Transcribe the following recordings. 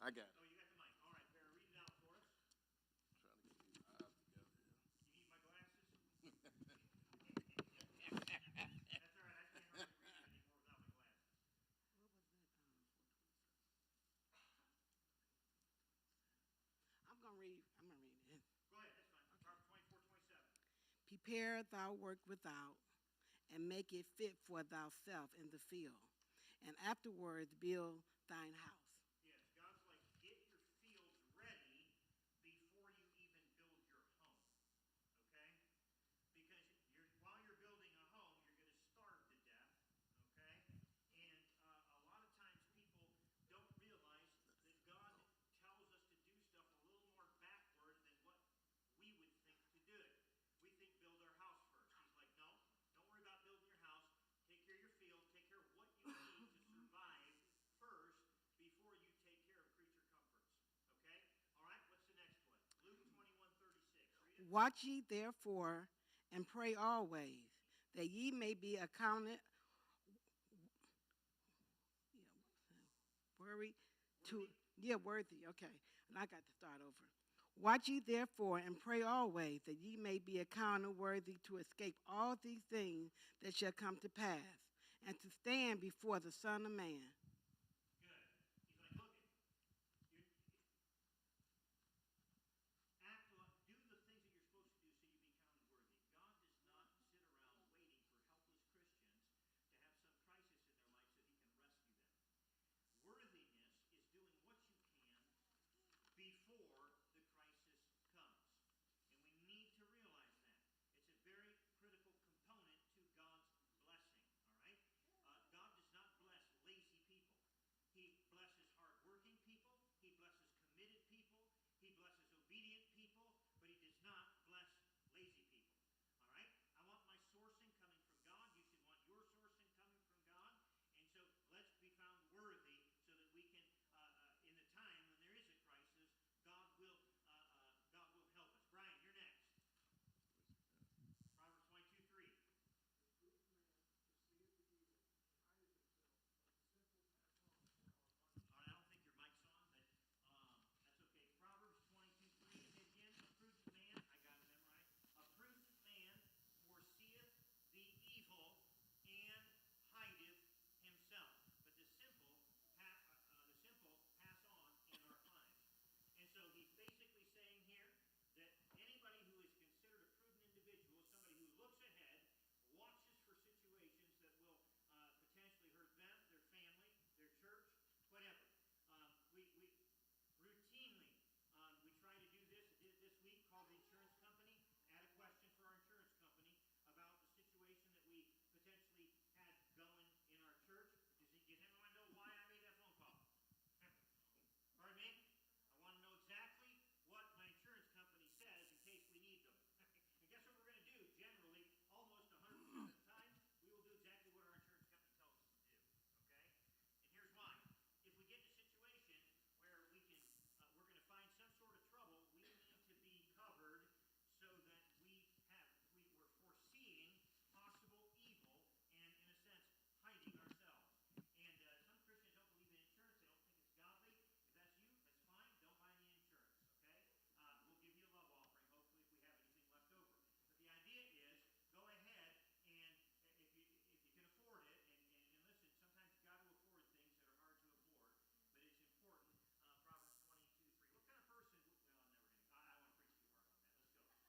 I got it. Oh, you got the mic. All right, Bear, read it out for us. I'm trying to get these eyes together here. You need my glasses? That's all right. I can't hardly read it anymore without my glasses. What was that? I'm gonna read it. Go ahead, that's fine. Proverbs 24:27. Prepare thy work without, and make it fit for thyself in the field, and afterwards build thine house. Yes, God's like, get your fields ready before you even build your home. Okay? Because while you're building a home, you're going to starve to death. Okay? And a lot of times people don't realize that God tells us to do stuff a little more backward than what we would think to do it. We think build our house first. He's like, no, don't worry about building your house. Take care of your field. Take care of what you need to survive first before you take care of creature comforts. Okay? All right, what's the next one? Luke 21:36. Read it. Watch ye therefore, and pray always, that ye may be accounted worthy. Okay, and I got to start over. Watch ye therefore, and pray always, that ye may be accounted worthy to escape all these things that shall come to pass, and to stand before the Son of Man. Good. He's like, look, do the things that you're supposed to do so you be counted worthy. God does not sit around waiting for helpless Christians to have some crisis in their life so he can rescue them. Worthiness is doing what you can before the crisis comes. And we need to realize that. It's a very critical component to God's blessing, all right? God does not bless lazy people. He blesses hardworking people. He blesses committed people. He blesses obedient people, but he does not bless lazy people, all right? I want my sourcing coming from God. You should want your sourcing coming from God. And so let's be found worthy so that we can, in the time when there is a crisis, God will help us. Brian, you're next. Proverbs 22:3. All right, I don't think your mic's on, but that's okay. Proverbs 22:3. Again, a prudent man, I got it memorized. A prudent man foreseeth the evil and hideth himself, but the simple pass on and are punished. And so he's basically saying here that anybody who is considered a prudent individual is somebody who looks ahead, watches for situations that will potentially hurt them, their family, their church, whatever. We routinely, we try to do this. I did it this week, called the insurance company, had a question for our insurance company about the situation that we potentially had going in our church. Does anyone know why I made that phone call? Pardon me? I want to know exactly what my insurance company says in case we need them. And guess what we're going to do? Generally, almost 100% of the time, we will do exactly what our insurance company tells us to do. Okay? And here's why. If we get in a situation where we're going to find some sort of trouble, we need to be covered so that we're foreseeing possible evil and, in a sense, hiding ourselves. And some Christians don't believe in insurance. They don't think it's godly. If that's you, that's fine. Don't buy any insurance, okay? We'll give you a love offering, hopefully, if we have anything left over. But the idea is, go ahead and if you can afford it, and listen, sometimes you've got to afford things that are hard to afford, but it's important. Proverbs 22:3. What kind of person? Well, I'm never going to. I want to preach too hard on that. Let's go.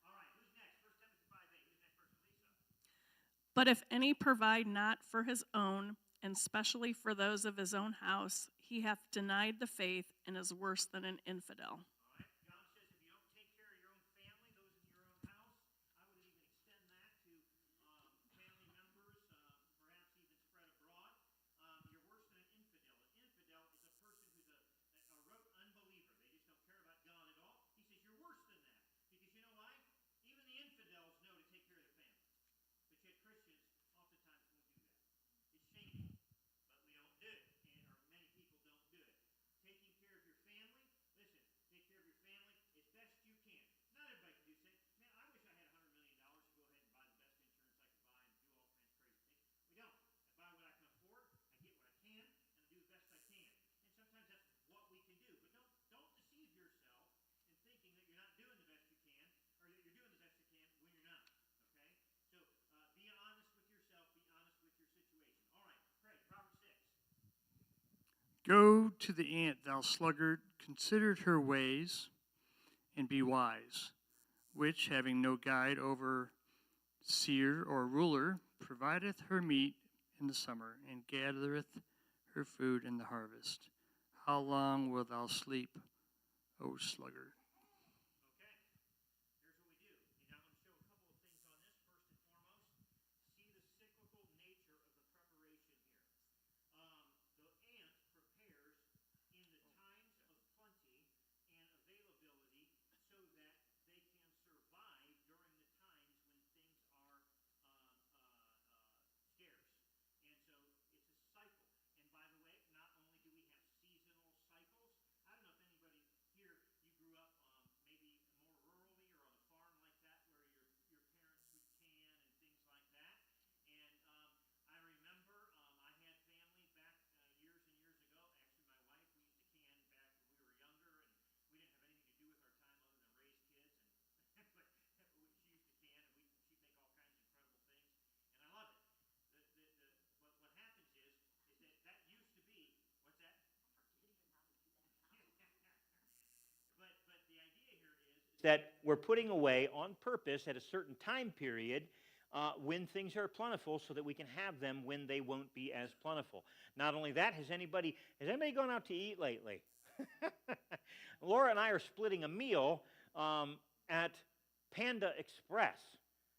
All right, who's next? 1 Timothy 5:8. Who's next person? Lisa. But if any provide not for his own, and specially for those of his own house, he hath denied the faith and is worse than an infidel. All right. John says if you don't take care of your own family, those in your own house, I would even extend that to family members, perhaps even spread abroad. You're worse than an infidel. An infidel is a person who's a rote unbeliever. They just don't care about God at all. He says you're worse than that. Because you know why? Even the infidels know to take care of their family. But yet Christians oftentimes won't do that. It's shameful, but we don't do it, or many people don't do it. Taking care of your family, listen, take care Go to the ant, thou sluggard, consider her ways, and be wise, which, having no guide, overseer, or ruler, provideth her meat in the summer, and gathereth her food in the harvest. How long wilt thou sleep, O sluggard? That we're putting away on purpose at a certain time period when things are plentiful so that we can have them when they won't be as plentiful. Not only that, has anybody gone out to eat lately? Laura and I are splitting a meal at Panda Express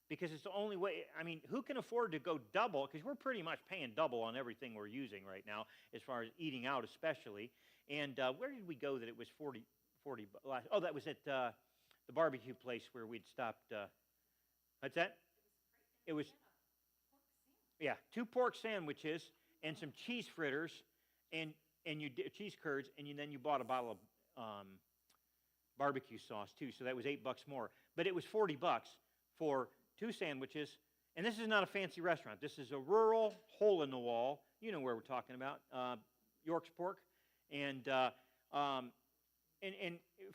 because it's the only way. I mean, who can afford to go double? Because we're pretty much paying double on everything we're using right now as far as eating out especially. And where did we go that it was 40 last? Oh, that was at the barbecue place where we'd stopped. What's that? It was, yeah, 2 pork sandwiches and some cheese fritters and cheese curds, and then you bought a bottle of barbecue sauce too. So that was $8 more. But it was $40 for 2 sandwiches. And this is not a fancy restaurant. This is a rural hole in the wall. You know where we're talking about, York's pork, and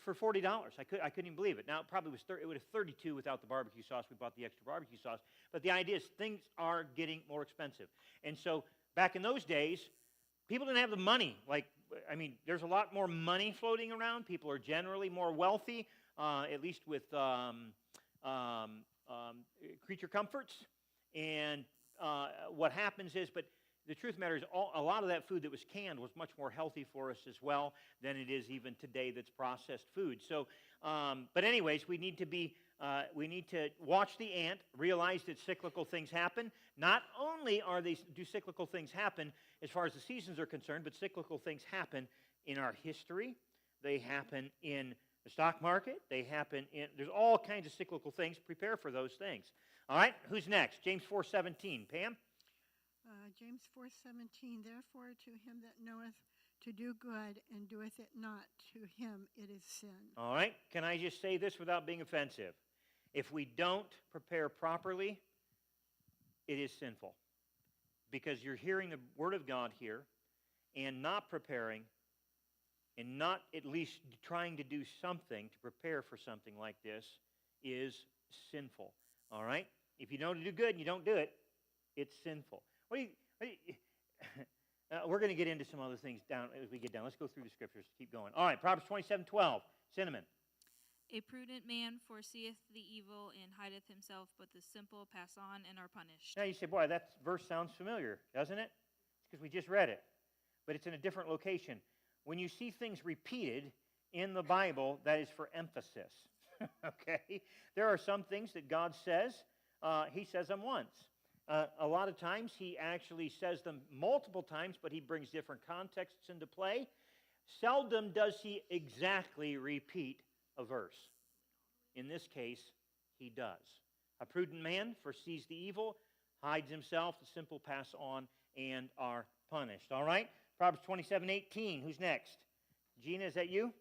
for $40, I couldn't even believe it. Now it probably was it would have $32 without the barbecue sauce. We bought the extra barbecue sauce, but the idea is things are getting more expensive. And so back in those days, people didn't have the money. There's a lot more money floating around. People are generally more wealthy, at least with creature comforts. And what happens is, but the truth matters, a lot of that food that was canned was much more healthy for us as well than it is even today that's processed food. So, but anyways, we need to watch the ant, realize that cyclical things happen. Not only do cyclical things happen as far as the seasons are concerned, but cyclical things happen in our history. They happen in the stock market. There's all kinds of cyclical things. Prepare for those things. All right, who's next? James 4:17. Pam? James 4:17, therefore to him that knoweth to do good and doeth it not, to him it is sin. All right, can I just say this without being offensive? If we don't prepare properly, it is sinful. Because you're hearing the Word of God here and not preparing and not at least trying to do something to prepare for something like this is sinful. All right? If you don't do good and you don't do it, it's sinful. We're going to get into some other things down as we get down. Let's go through the scriptures. Keep going. All right, Proverbs 27:12. Cinnamon. A prudent man foreseeth the evil and hideth himself, but the simple pass on and are punished. Now you say, boy, that verse sounds familiar, doesn't it? It's because we just read it. But it's in a different location. When you see things repeated in the Bible, that is for emphasis. Okay? There are some things that God says. He says them once. A lot of times he actually says them multiple times, but he brings different contexts into play. Seldom does he exactly repeat a verse. In this case, he does. A prudent man foresees the evil, hides himself, the simple pass on and are punished. All right? Proverbs 27:18. Who's next? Gina, is that you?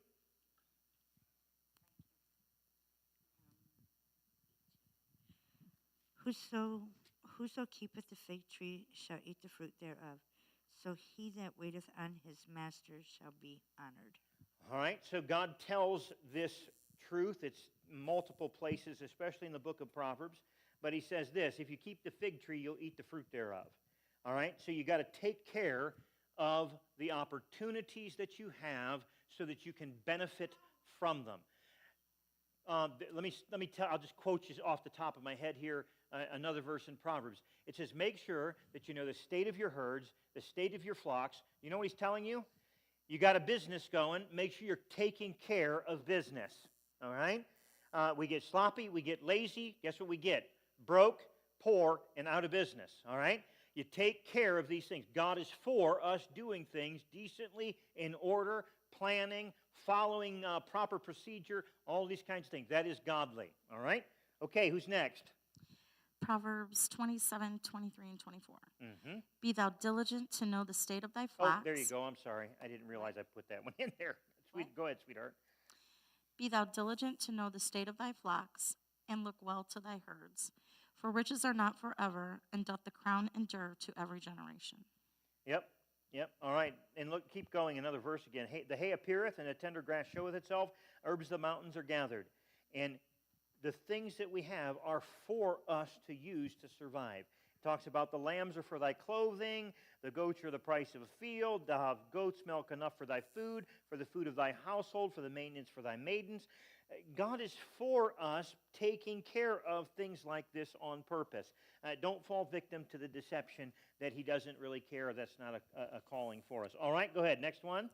Whoso keepeth the fig tree shall eat the fruit thereof. So he that waiteth on his master shall be honored. All right, so God tells this truth. It's multiple places, especially in the book of Proverbs. But he says this, if you keep the fig tree, you'll eat the fruit thereof. All right, so you got to take care of the opportunities that you have so that you can benefit from them. Let me tell. I'll just quote you off the top of my head here. Another verse in Proverbs. It says, "Make sure that you know the state of your herds, the state of your flocks." You know what he's telling you? You got a business going. Make sure you're taking care of business. All right. We get sloppy. We get lazy. Guess what we get? Broke, poor, and out of business. All right. You take care of these things. God is for us doing things decently, in order, planning, following proper procedure, all these kinds of things. That is godly. All right? Okay, who's next? Proverbs 27, 23, and 24. Mm-hmm. Be thou diligent to know the state of thy Oh, flocks. there you go. I'm sorry. I didn't realize I put that one in there. Go ahead, sweetheart. Be thou diligent to know the state of thy flocks, and look well to thy herds. For riches are not forever, and doth the crown endure to every generation. Yep. All right. And look, keep going. Another verse again. The hay appeareth, and the tender grass showeth itself. Herbs of the mountains are gathered. And the things that we have are for us to use to survive. It talks about the lambs are for thy clothing, the goats are the price of a field, thou have goat's milk enough for thy food, for the food of thy household, for the maintenance for thy maidens. God is for us taking care of things like this on purpose. Don't fall victim to the deception that he doesn't really care, that's not a calling for us. All right, go ahead. Next one.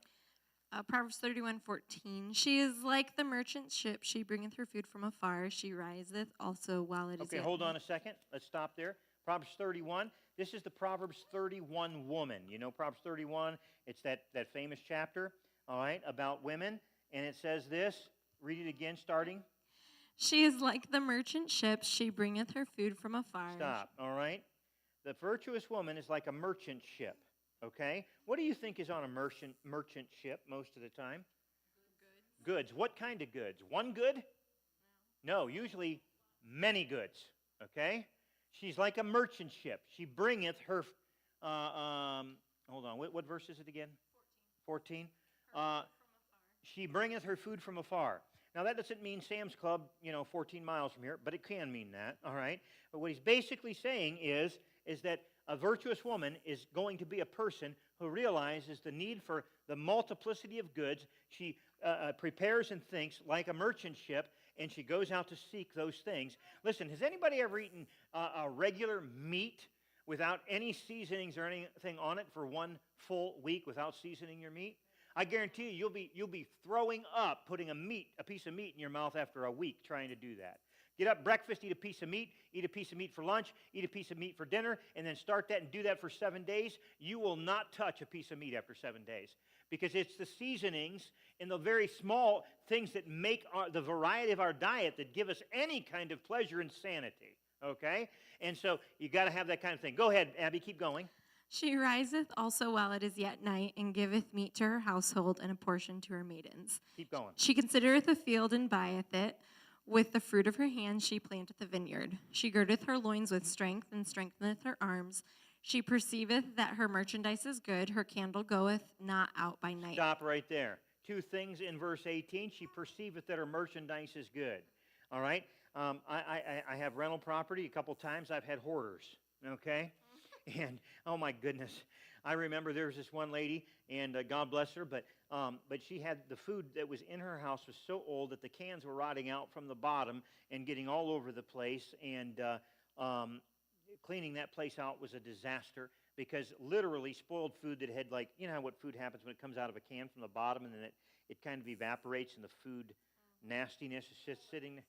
Proverbs 31:14. She is like the merchant ship. She bringeth her food from afar. She riseth also while it is Okay, yet hold on night. a second. Let's stop there. Proverbs 31. This is the Proverbs 31 woman. You know Proverbs 31? It's that famous chapter, all right, about women. And it says this. Read it again, starting. She is like the merchant ship. She bringeth her food from afar. Stop, all right? The virtuous woman is like a merchant ship, okay? What do you think is on a merchant ship most of the time? Goods. What kind of goods? One good? No, usually many goods, okay? She's like a merchant ship. She bringeth her, hold on, what verse is it again? 14. She bringeth her food from afar. Now, that doesn't mean Sam's Club, 14 miles from here, but it can mean that, all right? But what he's basically saying is that a virtuous woman is going to be a person who realizes the need for the multiplicity of goods. She prepares and thinks like a merchant ship, and she goes out to seek those things. Listen, has anybody ever eaten a regular meat without any seasonings or anything on it for one full week without seasoning your meat? I guarantee you, you'll be throwing up putting a piece of meat in your mouth after a week trying to do that. Get up, breakfast, eat a piece of meat for lunch, eat a piece of meat for dinner, and then start that and do that for 7 days. You will not touch a piece of meat after 7 days, because it's the seasonings and the very small things that make the variety of our diet that give us any kind of pleasure and sanity, okay? And so you got to have that kind of thing. Go ahead, Abby, keep going. She riseth also while it is yet night, and giveth meat to her household, and a portion to her maidens. Keep going. She considereth a field, and buyeth it. With the fruit of her hands she planteth a vineyard. She girdeth her loins with strength, and strengtheneth her arms. She perceiveth that her merchandise is good. Her candle goeth not out by night. Stop right there. Two things in verse 18. She perceiveth that her merchandise is good. All right? I have rental property. A couple times I've had hoarders, okay? And, oh my goodness, I remember there was this one lady, and God bless her, but she had the food that was in her house was so old that the cans were rotting out from the bottom and getting all over the place, and cleaning that place out was a disaster, because literally spoiled food that had, like, you know how what food happens when it comes out of a can from the bottom, and then it kind of evaporates, and the food nastiness is just sitting there.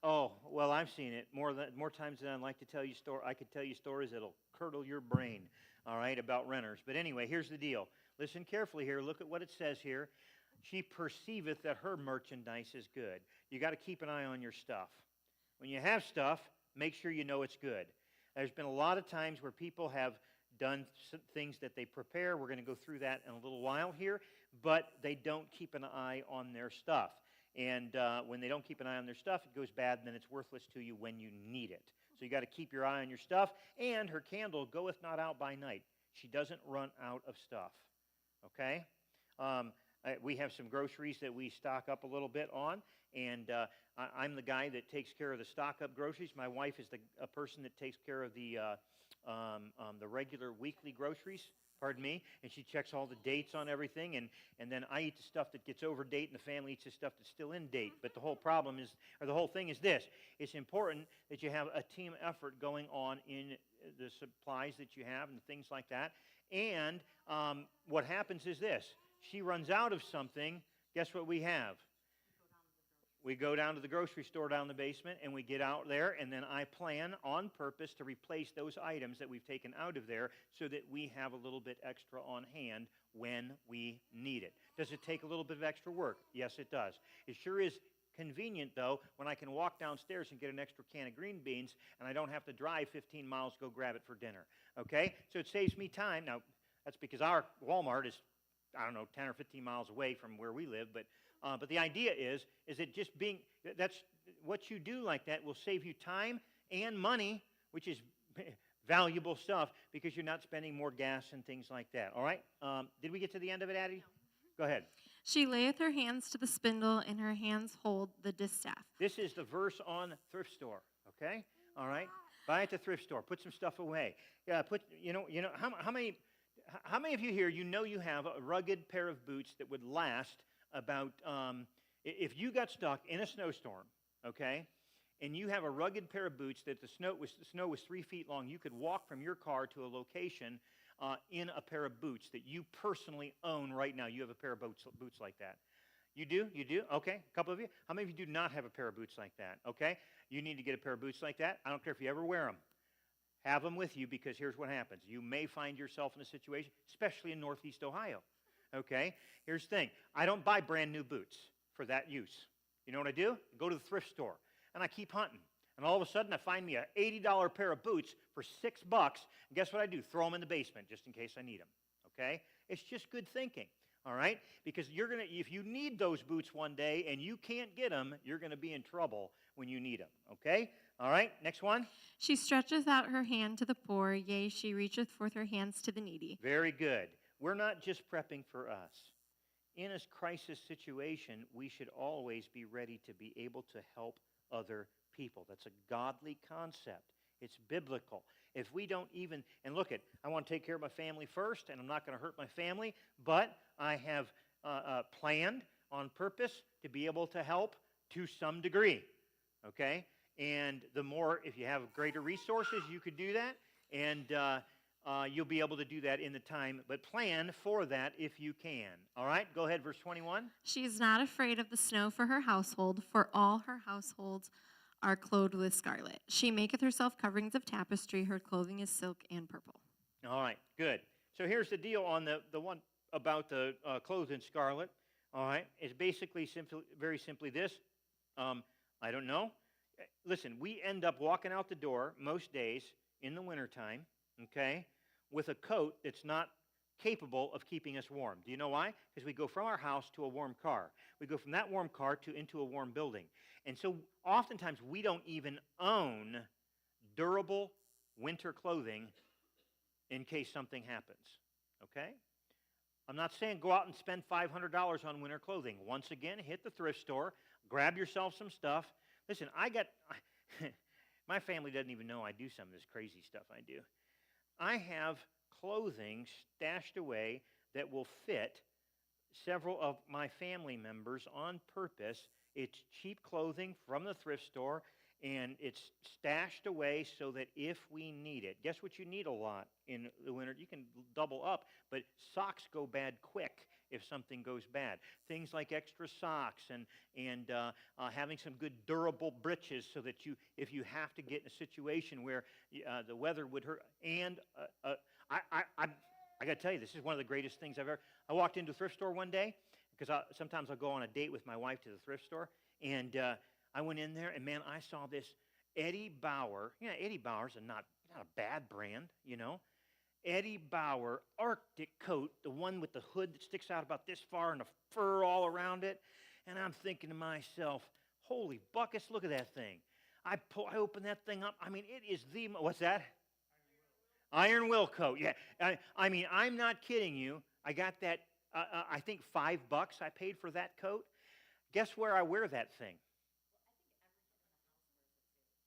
Oh, well, I've seen it more times than I'd like to tell you. I could tell you stories that'll curdle your brain, all right, about renters. But anyway, here's the deal. Listen carefully here. Look at what it says here. She perceiveth that her merchandise is good. You got to keep an eye on your stuff. When you have stuff, make sure you know it's good. There's been a lot of times where people have done things that they prepare. We're going to go through that in a little while here, but they don't keep an eye on their stuff. And when they don't keep an eye on their stuff, it goes bad, and then it's worthless to you when you need it. So you got to keep your eye on your stuff. And her candle goeth not out by night. She doesn't run out of stuff. Okay? We have some groceries that we stock up a little bit on, and I'm the guy that takes care of the stock up groceries. My wife is a person that takes care of the the regular weekly groceries, pardon me, and she checks all the dates on everything, and then I eat the stuff that gets over date, and the family eats the stuff that's still in date. But the whole problem is, or the whole thing is this: it's important that you have a team effort going on in the supplies that you have and things like that. And what happens is this: she runs out of something. Guess what we have? We go down to the grocery store down in the basement, and we get out there, and then I plan on purpose to replace those items that we've taken out of there so that we have a little bit extra on hand when we need it. Does it take a little bit of extra work? Yes, it does. It sure is convenient, though, when I can walk downstairs and get an extra can of green beans, and I don't have to drive 15 miles to go grab it for dinner, okay? So it saves me time. Now, that's because our Walmart is, I don't know, 10 or 15 miles away from where we live, but the idea is that just being, that's what you do like that will save you time and money, which is valuable stuff, because you're not spending more gas and things like that. All right? Did we get to the end of it, Addie? No. Go ahead. She layeth her hands to the spindle, and her hands hold the distaff. This is the verse on thrift store, okay? All right? Buy at the thrift store. Put some stuff away. Yeah, how many of you here, you have a rugged pair of boots that would last about, if you got stuck in a snowstorm, okay, and you have a rugged pair of boots that the snow was 3 feet long, you could walk from your car to a location in a pair of boots that you personally own right now. You have a pair of boots like that. You do? You do? Okay. A couple of you. How many of you do not have a pair of boots like that? Okay. You need to get a pair of boots like that. I don't care if you ever wear them. Have them with you, because here's what happens. You may find yourself in a situation, especially in Northeast Ohio. Okay? Here's the thing. I don't buy brand new boots for that use. You know what I do? I go to the thrift store, and I keep hunting. And all of a sudden, I find me an $80 pair of boots for $6. And guess what I do? Throw them in the basement just in case I need them. Okay? It's just good thinking. All right? Because if you need those boots one day and you can't get them, you're going to be in trouble when you need them. Okay? All right? Next one. She stretcheth out her hand to the poor, yea, she reacheth forth her hands to the needy. Very good. We're not just prepping for us. In a crisis situation, we should always be ready to be able to help other people. That's a godly concept. It's biblical. If we don't even, and look at, I want to take care of my family first, and I'm not going to hurt my family, but I have planned on purpose to be able to help to some degree. Okay? And the more, if you have greater resources, you could do that, and you'll be able to do that in the time, but plan for that if you can. All right, go ahead, verse 21. She is not afraid of the snow for her household, for all her households are clothed with scarlet. She maketh herself coverings of tapestry, her clothing is silk and purple. All right, good. So here's the deal on the one about the clothed in scarlet. All right, it's basically very simply this. I don't know. Listen, we end up walking out the door most days in the wintertime, okay, with a coat that's not capable of keeping us warm. Do you know why? Because we go from our house to a warm car. We go from that warm car into a warm building. And so oftentimes we don't even own durable winter clothing in case something happens, okay? I'm not saying go out and spend $500 on winter clothing. Once again, hit the thrift store, grab yourself some stuff. Listen, my family doesn't even know I do some of this crazy stuff I do. I have clothing stashed away that will fit several of my family members on purpose. It's cheap clothing from the thrift store, and it's stashed away so that if we need it. Guess what you need a lot in the winter? You can double up, but socks go bad quick if something goes bad. Things like extra socks and having some good durable breeches so that if you have to get in a situation where the weather would hurt. And I got to tell you, this is one of the greatest things I've ever. I walked into a thrift store one day because sometimes I'll go on a date with my wife to the thrift store, and I went in there, and man, I saw this Eddie Bauer. Yeah, Eddie Bauer's not a bad brand, you know. Eddie Bauer Arctic coat, the one with the hood that sticks out about this far and the fur all around it. And I'm thinking to myself, holy buckets, look at that thing. I open that thing up. I mean, it is what's that? Iron Will coat. Yeah. I mean, I'm not kidding you. I got that, I think $5 I paid for that coat. Guess where I wear that thing?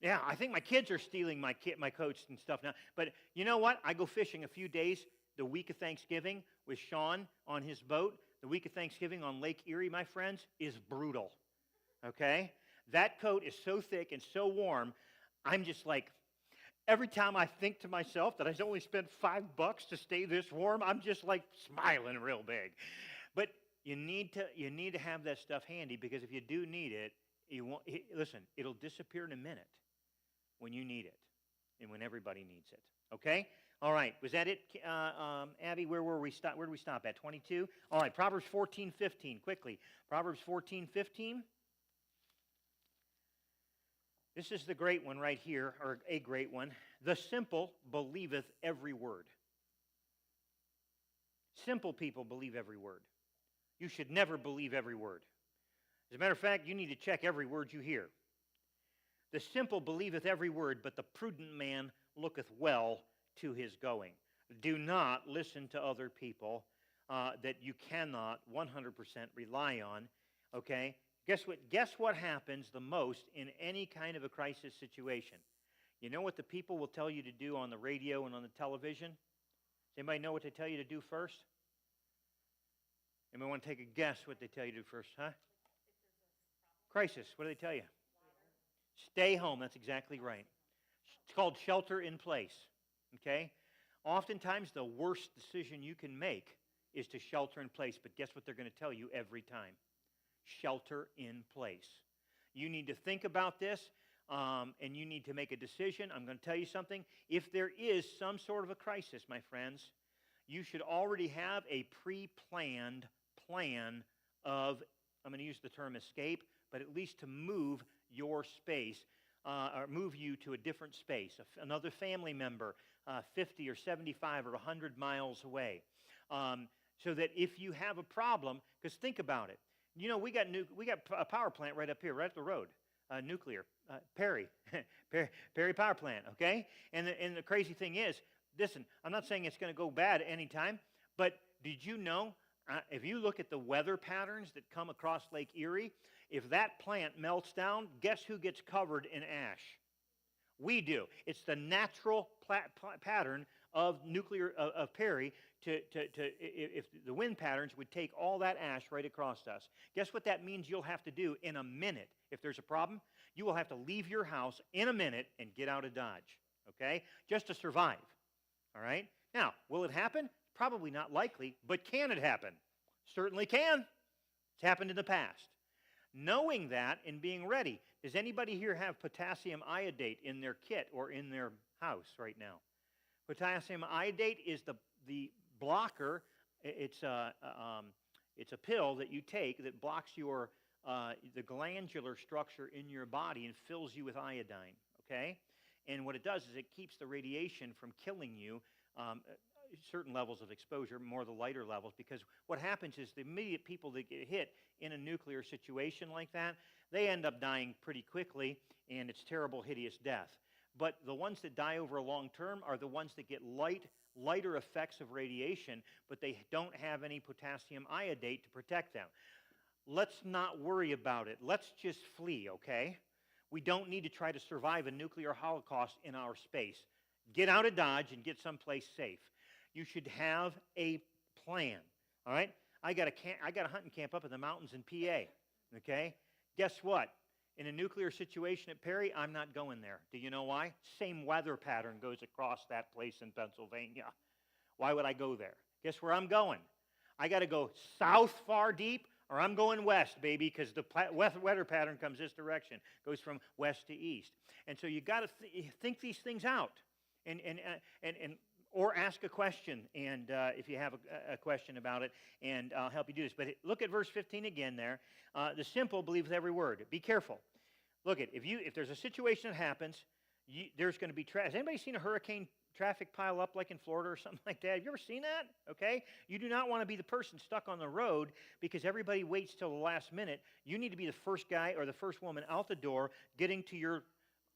Yeah, I think my kids are stealing my coats and stuff now. But you know what? I go fishing a few days the week of Thanksgiving with Sean on his boat. The week of Thanksgiving on Lake Erie, my friends, is brutal. Okay? That coat is so thick and so warm, I'm just like, every time I think to myself that I only spent $5 to stay this warm, I'm just like smiling real big. But you need to have that stuff handy, because if you do need it, listen, it'll disappear in a minute when you need it and when everybody needs it. Okay? All right. Was that it, Abby? Where did we stop at? 22? All right. Proverbs 14:15. Quickly. Proverbs 14:15. This is the great one right here, or a great one. The simple believeth every word. Simple people believe every word. You should never believe every word. As a matter of fact, you need to check every word you hear. The simple believeth every word, but the prudent man looketh well to his going. Do not listen to other people that you cannot 100% rely on, okay? Guess what happens the most in any kind of a crisis situation? You know what the people will tell you to do on the radio and on the television? Does anybody know what they tell you to do first? Anybody want to take a guess what they tell you to do first, huh? Crisis, what do they tell you? Stay home, that's exactly right. It's called shelter in place, okay? Oftentimes the worst decision you can make is to shelter in place, but guess what they're going to tell you every time? Shelter in place. You need to think about this, and you need to make a decision. I'm going to tell you something. If there is some sort of a crisis, my friends, you should already have a pre-planned plan of, I'm going to use the term escape, but at least to move your space, or move you to a different space, another family member, 50 or 75 or 100 miles away, so that if you have a problem, because think about it, you know, we got a power plant right up here, right up the road, nuclear, Perry Power Plant, okay? And the crazy thing is, listen, I'm not saying it's going to go bad anytime, but did you know, if you look at the weather patterns that come across Lake Erie, if that plant melts down, guess who gets covered in ash? We do. It's the natural pattern of Perry if the wind patterns would take all that ash right across us. Guess what that means you'll have to do in a minute? If there's a problem, you will have to leave your house in a minute and get out of Dodge, okay? Just to survive, all right? Now, will it happen? Probably not likely, but can it happen? Certainly can. It's happened in the past. Knowing that and being ready, does anybody here have potassium iodate in their kit or in their house right now? Potassium iodate is the blocker. It's a pill that you take that blocks the glandular structure in your body and fills you with iodine, okay? And what it does is it keeps the radiation from killing you, certain levels of exposure, more the lighter levels, because what happens is the immediate people that get hit in a nuclear situation like that, they end up dying pretty quickly, and it's terrible, hideous death. But the ones that die over a long term are the ones that get lighter effects of radiation, but they don't have any potassium iodate to protect them. Let's not worry about it. Let's just flee, okay? We don't need to try to survive a nuclear holocaust in our space. Get out of Dodge and get someplace safe. You should have a plan, all right? I got a hunting camp up in the mountains in PA, okay? Guess what? In a nuclear situation at Perry, I'm not going there. Do you know why? Same weather pattern goes across that place in Pennsylvania. Why would I go there? Guess where I'm going? I got to go south far deep, or I'm going west, baby, because the weather pattern comes this direction, goes from west to east. And so you got to think these things out, or ask a question, and if you have a question about it, and I'll help you do this. But look at verse 15 again there. The simple believe with every word. Be careful. Look, if there's a situation that happens, there's going to be traffic. Has anybody seen a hurricane traffic pile up like in Florida or something like that? Have you ever seen that? Okay? You do not want to be the person stuck on the road because everybody waits till the last minute. You need to be the first guy or the first woman out the door getting to your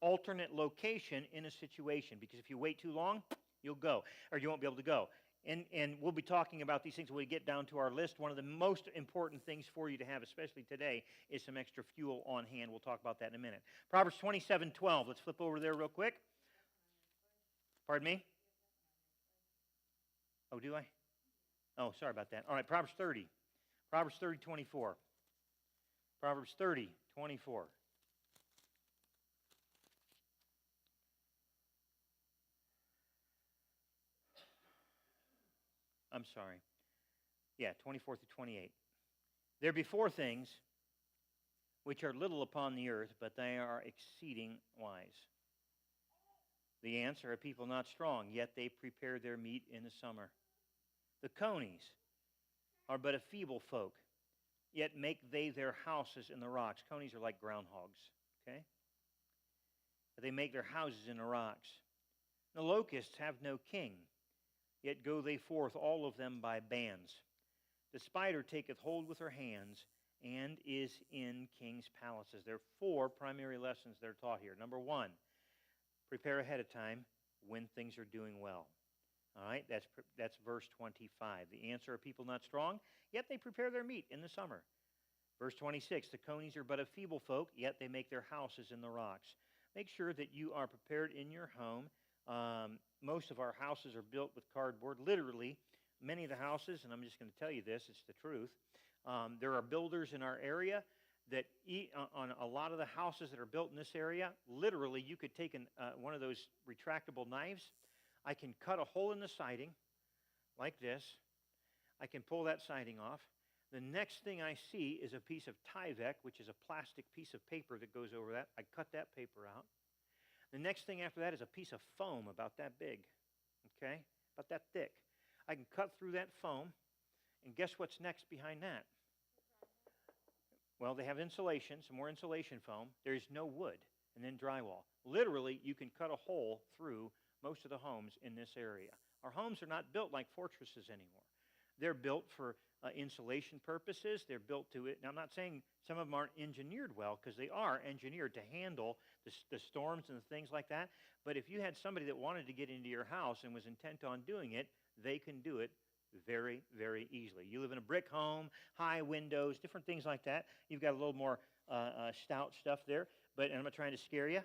alternate location in a situation, because if you wait too long, you'll go, or you won't be able to go. and we'll be talking about these things when we get down to our list. One of the most important things for you to have, especially today, is some extra fuel on hand. We'll talk about that in a minute. Proverbs 27:12. Let's flip over there real quick. Pardon me? Oh, do I? Oh, sorry about that. All right, Proverbs 30. Proverbs 30:24. Proverbs 30:24. I'm sorry. Yeah, 24 through 28. There be four things which are little upon the earth, but they are exceeding wise. The ants are a people not strong, yet they prepare their meat in the summer. The conies are but a feeble folk, yet make they their houses in the rocks. Conies are like groundhogs, okay? But they make their houses in the rocks. The locusts have no king, yet go they forth all of them by bands. The spider taketh hold with her hands, and is in king's palaces. There are four primary lessons that are taught here. Number one, prepare ahead of time when things are doing well. All right, that's verse 25. The ants are a people not strong, yet they prepare their meat in the summer. Verse 26, the conies are but a feeble folk, yet they make their houses in the rocks. Make sure that you are prepared in your home. Most of our houses are built with cardboard. Literally, many of the houses, and I'm just going to tell you this, it's the truth. There are builders in our area that on a lot of the houses that are built in this area, literally you could take one of those retractable knives. I can cut a hole in the siding like this. I can pull that siding off. The next thing I see is a piece of Tyvek, which is a plastic piece of paper that goes over that. I cut that paper out. The next thing after that is a piece of foam about that big, okay, about that thick. I can cut through that foam, and guess what's next behind that? Well, they have insulation, some more insulation foam. There's no wood, and then drywall. Literally, you can cut a hole through most of the homes in this area. Our homes are not built like fortresses anymore. They're built for insulation purposes. They're built to it. Now, I'm not saying some of them aren't engineered well, because they are engineered to handle the storms and the things like that. But if you had somebody that wanted to get into your house and was intent on doing it, they can do it very, very easily. You live in a brick home, high windows, different things like that. You've got a little more stout stuff there. But I'm not trying to scare you.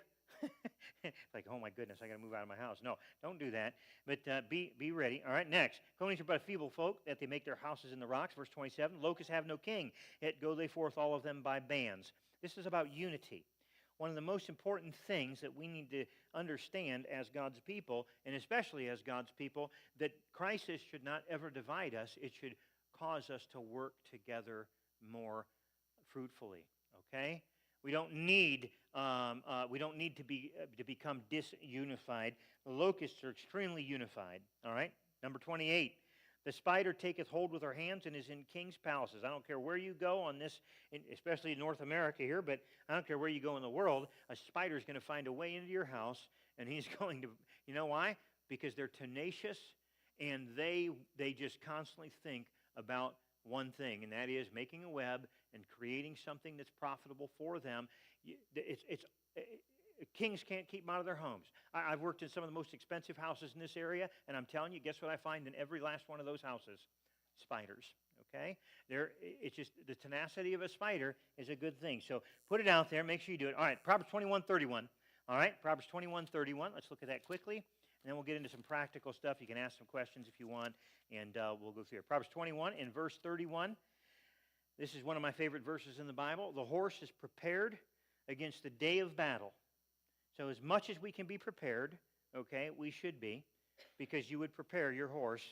Like, oh my goodness, I got to move out of my house. No, don't do that. But be ready. All right, next. Conies are but a feeble folk, that they make their houses in the rocks. Verse 27. Locusts have no king, yet go they forth all of them by bands. This is about unity. One of the most important things that we need to understand as God's people, and especially as God's people, that crisis should not ever divide us. It should cause us to work together more fruitfully. Okay? We don't need to become disunified. The locusts are extremely unified. All right? Number 28. The spider taketh hold with her hands and is in king's palaces. I don't care where you go on this, especially in North America here, but I don't care where you go in the world, a spider is going to find a way into your house, and he's going to, you know why? Because they're tenacious, and they just constantly think about one thing, and that is making a web and creating something that's profitable for them. Kings can't keep them out of their homes. I've worked in some of the most expensive houses in this area, and I'm telling you, guess what I find in every last one of those houses? Spiders, okay? It's just the tenacity of a spider is a good thing. So put it out there. Make sure you do it. All right, Proverbs 21:31. All right, Proverbs 21:31. Let's look at that quickly, and then we'll get into some practical stuff. You can ask some questions if you want, and we'll go through it. Proverbs 21 in verse 31. This is one of my favorite verses in the Bible. The horse is prepared against the day of battle. So as much as we can be prepared, okay, we should be, because you would prepare your horse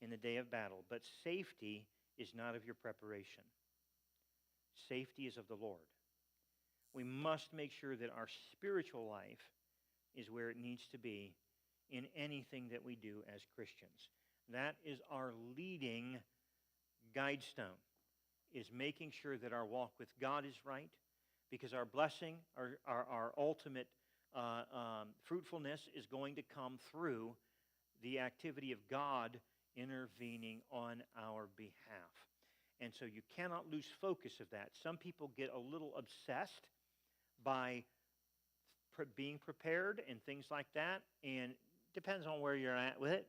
in the day of battle. But safety is not of your preparation. Safety is of the Lord. We must make sure that our spiritual life is where it needs to be in anything that we do as Christians. That is our leading guide stone, is making sure that our walk with God is right, because our blessing, our ultimate fruitfulness is going to come through the activity of God intervening on our behalf. And so you cannot lose focus of that. Some people get a little obsessed by being prepared and things like that, and it depends on where you're at with it,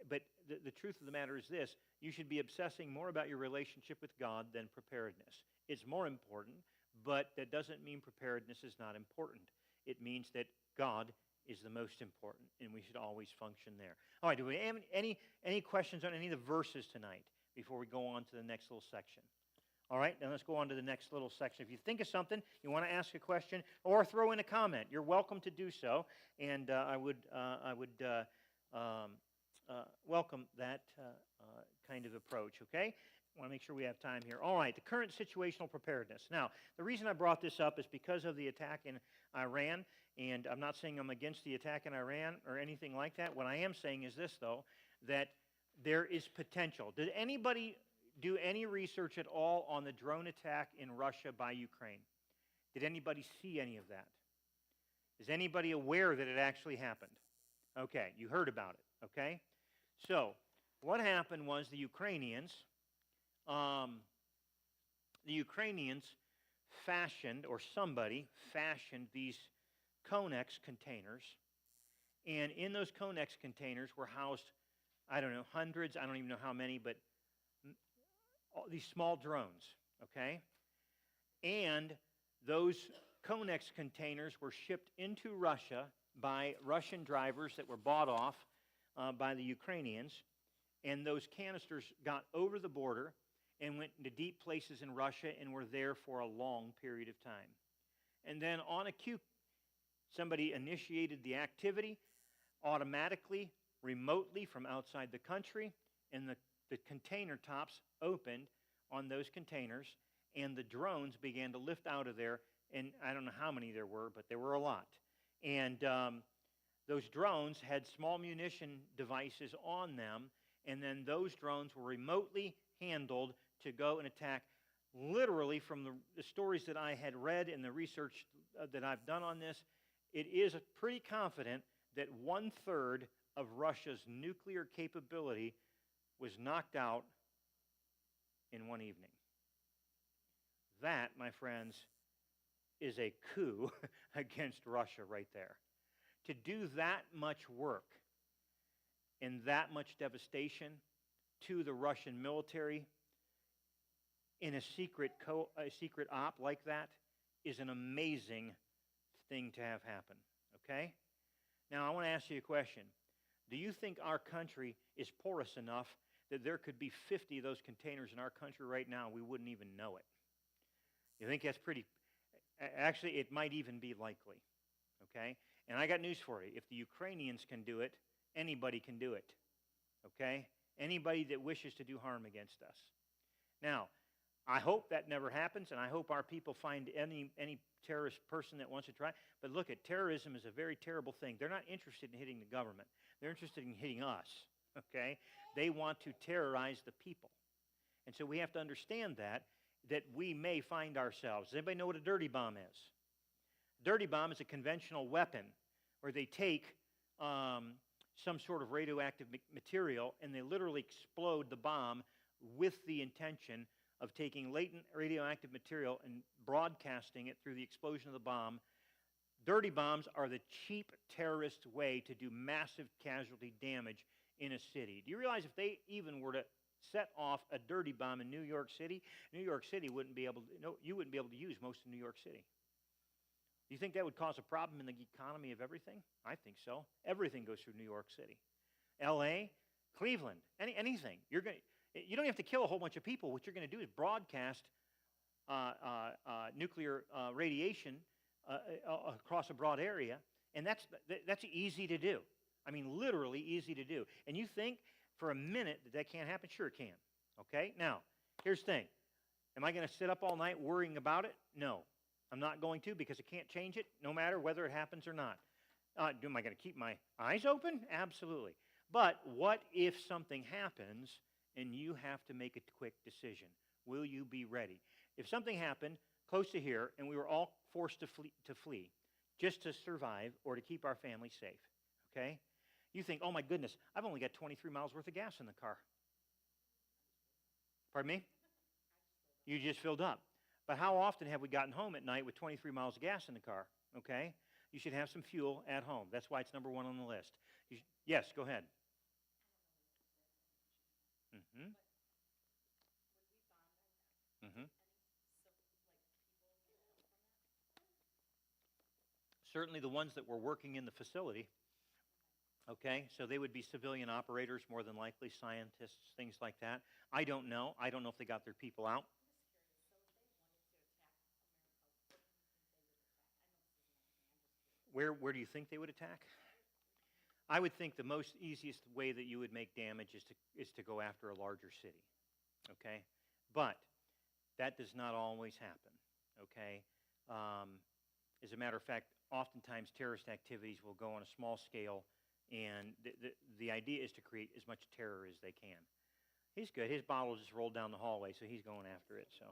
but the truth of the matter is this: you should be obsessing more about your relationship with God than preparedness. It's more important, but that doesn't mean preparedness is not important. It means that God is the most important, and we should always function there. All right, do we have any questions on any of the verses tonight before we go on to the next little section? All right, then let's go on to the next little section. If you think of something, you want to ask a question, or throw in a comment, you're welcome to do so, and I would welcome that kind of approach, okay? I want to make sure we have time here. All right, the current situational preparedness. Now, the reason I brought this up is because of the attack in Iran, and I'm not saying I'm against the attack in Iran or anything like that. What I am saying is this, though, that there is potential. Did anybody do any research at all on the drone attack in Russia by Ukraine? Did anybody see any of that? Is anybody aware that it actually happened? Okay, you heard about it, okay? So, what happened was the Ukrainians fashioned, or somebody fashioned, these Conex containers, and in those Conex containers were housed, I don't know, hundreds, I don't even know how many, but these small drones, okay? And those Conex containers were shipped into Russia by Russian drivers that were bought off by the Ukrainians, and those canisters got over the border and went into deep places in Russia and were there for a long period of time. And then on a cue, somebody initiated the activity automatically, remotely from outside the country, and the container tops opened on those containers, and the drones began to lift out of there, and I don't know how many there were, but there were a lot. And those drones had small munition devices on them, and then those drones were remotely handled to go and attack. Literally, from the stories that I had read and the research that I've done on this, it is pretty confident that 1/3 of Russia's nuclear capability was knocked out in one evening. That, my friends, is a coup against Russia right there. To do that much work and that much devastation to the Russian military in a secret op like that is an amazing thing to have happen, okay? Now, I want to ask you a question. Do you think our country is porous enough that there could be 50 of those containers in our country right now and we wouldn't even know it? You think that's pretty... Actually, it might even be likely, okay? And I got news for you. If the Ukrainians can do it, anybody can do it, okay? Anybody that wishes to do harm against us. Now, I hope that never happens, and I hope our people find any terrorist person that wants to try. But look, terrorism is a very terrible thing. They're not interested in hitting the government. They're interested in hitting us, okay? They want to terrorize the people. And so we have to understand that we may find ourselves. Does anybody know what a dirty bomb is? A dirty bomb is a conventional weapon where they take some sort of radioactive material and they literally explode the bomb with the intention of taking latent radioactive material and broadcasting it through the explosion of the bomb. Dirty bombs are the cheap terrorist way to do massive casualty damage in a city. Do you realize if they even were to set off a dirty bomb in New York City wouldn't be able to, you wouldn't be able to use most of New York City. Do you think that would cause a problem in the economy of everything? I think so. Everything goes through New York City. L.A., Cleveland, anything. You don't have to kill a whole bunch of people. What you're going to do is broadcast nuclear radiation across a broad area, and that's easy to do. I mean, literally easy to do. And you think for a minute that can't happen? Sure it can. Okay? Now, here's the thing. Am I going to sit up all night worrying about it? No. I'm not going to, because I can't change it no matter whether it happens or not. Am I going to keep my eyes open? Absolutely. But what if something happens and you have to make a quick decision? Will you be ready? If something happened close to here and we were all forced to flee just to survive or to keep our family safe, okay? You think, oh my goodness, I've only got 23 miles worth of gas in the car. Pardon me? You just filled up. But how often have we gotten home at night with 23 miles of gas in the car, okay? You should have some fuel at home. That's why it's number one on the list. Yes, go ahead. Mm-hmm. Mm-hmm. Certainly the ones that were working in the facility. Okay, so they would be civilian operators, more than likely, scientists, things like that. I don't know. I don't know if they got their people out. Where do you think they would attack? I would think the most easiest way that you would make damage is to go after a larger city. Okay, but that does not always happen. Okay, as a matter of fact, oftentimes terrorist activities will go on a small scale, and the idea is to create as much terror as they can. He's good. His bottle just rolled down the hallway, so he's going after it. So,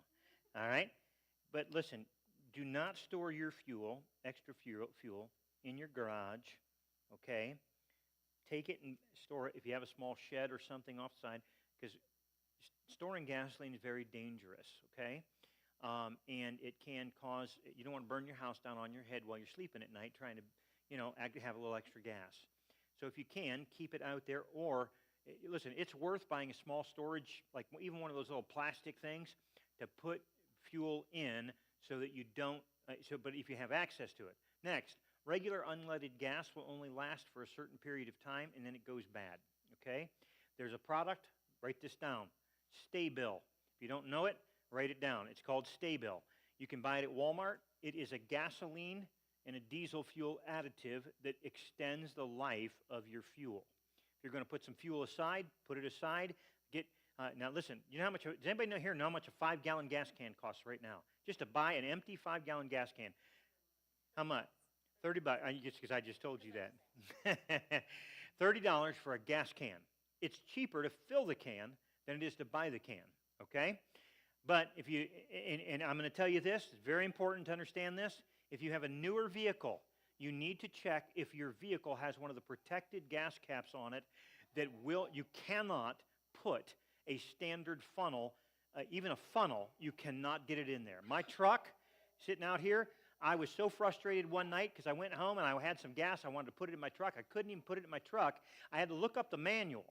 all right. But listen, do not store your fuel, extra fuel, in your garage. Okay. Take it and store it if you have a small shed or something offside, because storing gasoline is very dangerous. Okay. And it can cause, you don't want to burn your house down on your head while you're sleeping at night trying to, have a little extra gas. So if you can, keep it out there. Or, listen, it's worth buying a small storage, like even one of those little plastic things, to put fuel in so that you don't, but if you have access to it. Next, regular unleaded gas will only last for a certain period of time, and then it goes bad. Okay? There's a product, write this down, Stay-Bil. If you don't know it, write it down. It's called Stay-Bil. You can buy it at Walmart. It is a gasoline and a diesel fuel additive that extends the life of your fuel. If you're going to put some fuel aside, put it aside. Now listen, you know how much, does anybody know how much a 5-gallon gas can costs right now? Just to buy an empty 5-gallon gas can. How much? $30, just because I just told you that. $30 for a gas can. It's cheaper to fill the can than it is to buy the can, okay? But if you, and I'm going to tell you this, it's very important to understand this. If you have a newer vehicle, you need to check if your vehicle has one of the protected gas caps on it that you cannot put a standard funnel, even a funnel, you cannot get it in there. My truck, sitting out here, I was so frustrated one night because I went home and I had some gas. I wanted to put it in my truck. I couldn't even put it in my truck. I had to look up the manual,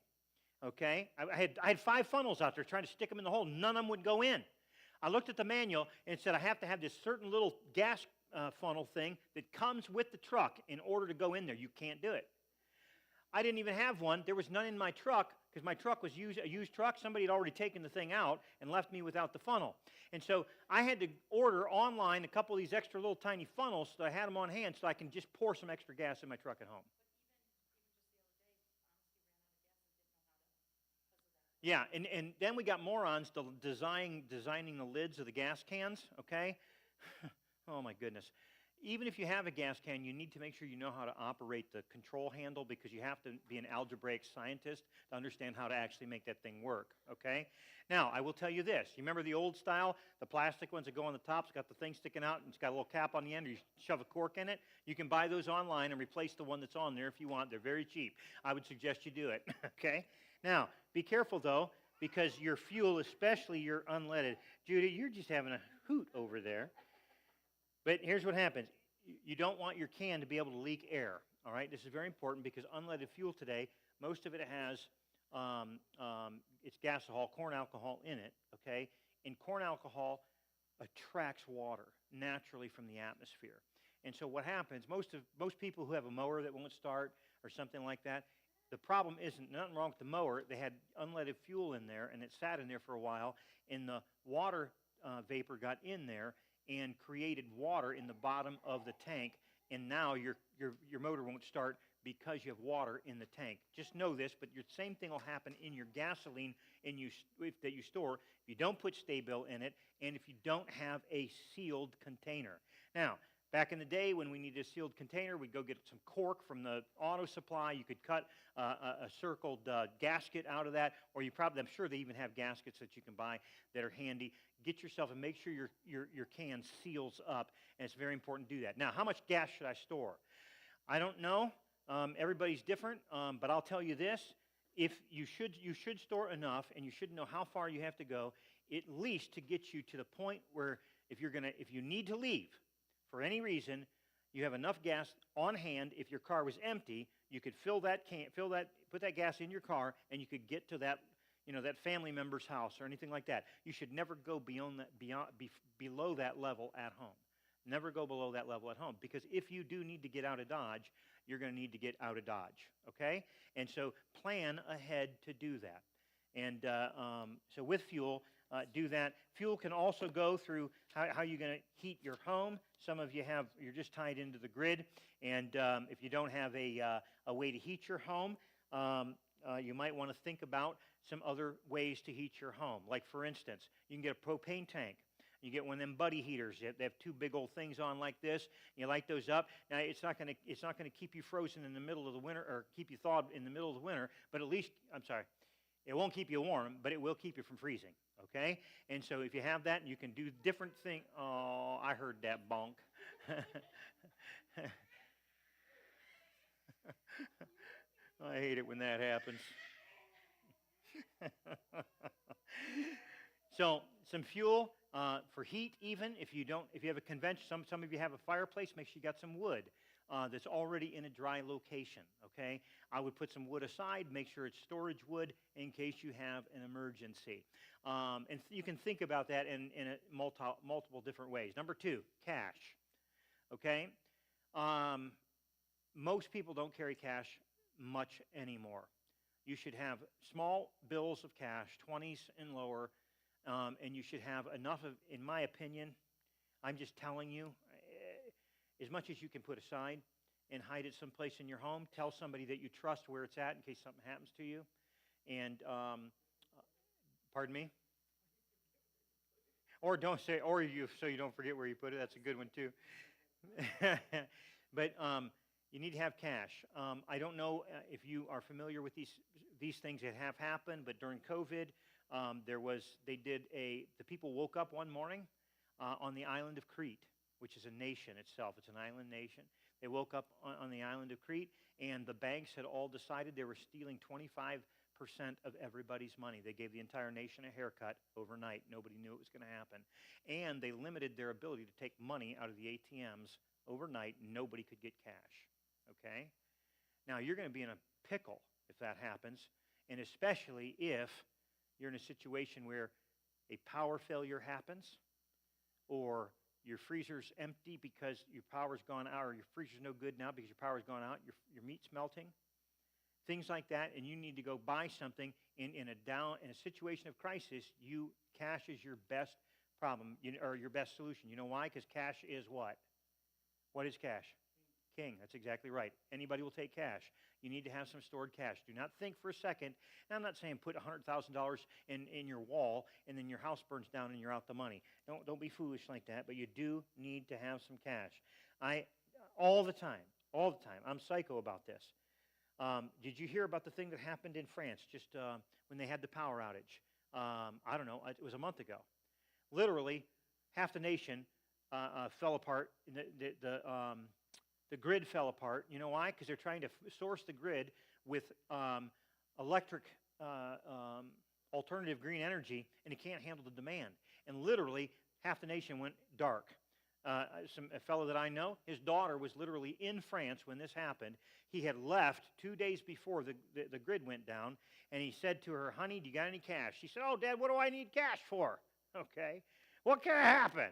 okay? I had 5 funnels out there trying to stick them in the hole. None of them would go in. I looked at the manual and it said I have to have this certain little gas funnel thing that comes with the truck in order to go in there. You can't do it. I didn't even have one. There was none in my truck because my truck was a used truck. Somebody had already taken the thing out and left me without the funnel. And so I had to order online a couple of these extra little tiny funnels so I had them on hand so I can just pour some extra gas in my truck at home. Yeah, and then we got morons designing the lids of the gas cans, okay? Oh, my goodness. Even if you have a gas can, you need to make sure you know how to operate the control handle because you have to be an algebraic scientist to understand how to actually make that thing work, okay? Now, I will tell you this. You remember the old style, the plastic ones that go on the top? It's got the thing sticking out and it's got a little cap on the end or you shove a cork in it? You can buy those online and replace the one that's on there if you want. They're very cheap. I would suggest you do it, okay? Now, be careful, though, because your fuel, especially your unleaded, Judy, you're just having a hoot over there. But here's what happens. You don't want your can to be able to leak air, all right? This is very important because unleaded fuel today, most of it has, it's gasohol, corn alcohol in it, okay? And corn alcohol attracts water naturally from the atmosphere. And so what happens, most people who have a mower that won't start or something like that, the problem isn't nothing wrong with the mower. They had unleaded fuel in there, and it sat in there for a while, and the water vapor got in there and created water in the bottom of the tank, and now your motor won't start because you have water in the tank. Just know this, but the same thing will happen in your gasoline that you store if you don't put Stay-Bil in it and if you don't have a sealed container. Now, back in the day when we needed a sealed container, we'd go get some cork from the auto supply. You could cut a circled gasket out of that, or I'm sure they even have gaskets that you can buy that are handy. Get yourself and make sure your can seals up, and it's very important to do that. Now, how much gas should I store? I don't know. Everybody's different, but I'll tell you this. If you should store enough, and you should know how far you have to go, at least to get you to the point where if you need to leave for any reason, you have enough gas on hand. If your car was empty, you could put that gas in your car, and you could get to that, that family member's house or anything like that. You should never go below that level at home. Never go below that level at home, because if you do need to get out of Dodge, you're going to need to get out of Dodge, okay? And so plan ahead to do that. And so with fuel, do that. Fuel can also go through how you're going to heat your home. Some of you you're just tied into the grid, and if you don't have a way to heat your home, you might want to think about some other ways to heat your home. Like, for instance, you can get a propane tank. You get one of them buddy heaters. They have two big old things on like this. You light those up. Now, it's not going to keep you frozen in the middle of the winter, or keep you thawed in the middle of the winter, but at least, it won't keep you warm, but it will keep you from freezing, okay? And so if you have that, you can do different things. Oh, I heard that bonk. I hate it when that happens. So some fuel for heat, even if you have a convention. Some of you have a fireplace. Make sure you got some wood that's already in a dry location. Okay, I would put some wood aside. Make sure it's storage wood in case you have an emergency. And you can think about that in multiple different ways. Number 2, cash. Okay, most people don't carry cash much anymore. You should have small bills of cash, 20s and lower, and you should have enough of, in my opinion, I'm just telling you, as much as you can put aside and hide it someplace in your home. Tell somebody that you trust where it's at in case something happens to you. And, pardon me? Or don't say, so you don't forget where you put it. That's a good one too. But you need to have cash. I don't know if you are familiar with these things that have happened, but during COVID, the people woke up one morning on the island of Crete, which is a nation itself. It's an island nation. They woke up on the island of Crete, and the banks had all decided they were stealing 25% of everybody's money. They gave the entire nation a haircut overnight. Nobody knew it was going to happen. And they limited their ability to take money out of the ATMs overnight. Nobody could get cash. Okay? Now, you're going to be in a pickle if that happens, and especially if you're in a situation where a power failure happens, or your freezer's empty because your power's gone out, or your freezer's no good now because your power's gone out, your meat's melting, things like that, and you need to go buy something in a situation of crisis. Cash is your best problem, or your best solution. You know why? Because cash is what? What is cash? King. That's exactly right. Anybody will take cash. You need to have some stored cash. Do not think for a second, and I'm not saying put $100,000 in your wall and then your house burns down and you're out the money. Don't be foolish like that, but you do need to have some cash. All the time, I'm psycho about this. Did you hear about the thing that happened in France just when they had the power outage? I don't know. It was a month ago. Literally, half the nation fell apart. The grid fell apart. You know why? Because they're trying to source the grid with electric alternative green energy, and it can't handle the demand. And literally, half the nation went dark. A fellow that I know, his daughter was literally in France when this happened. He had left 2 days before the grid went down, and he said to her, "Honey, do you got any cash?" She said, "Oh, Dad, what do I need cash for?" Okay. What can happen?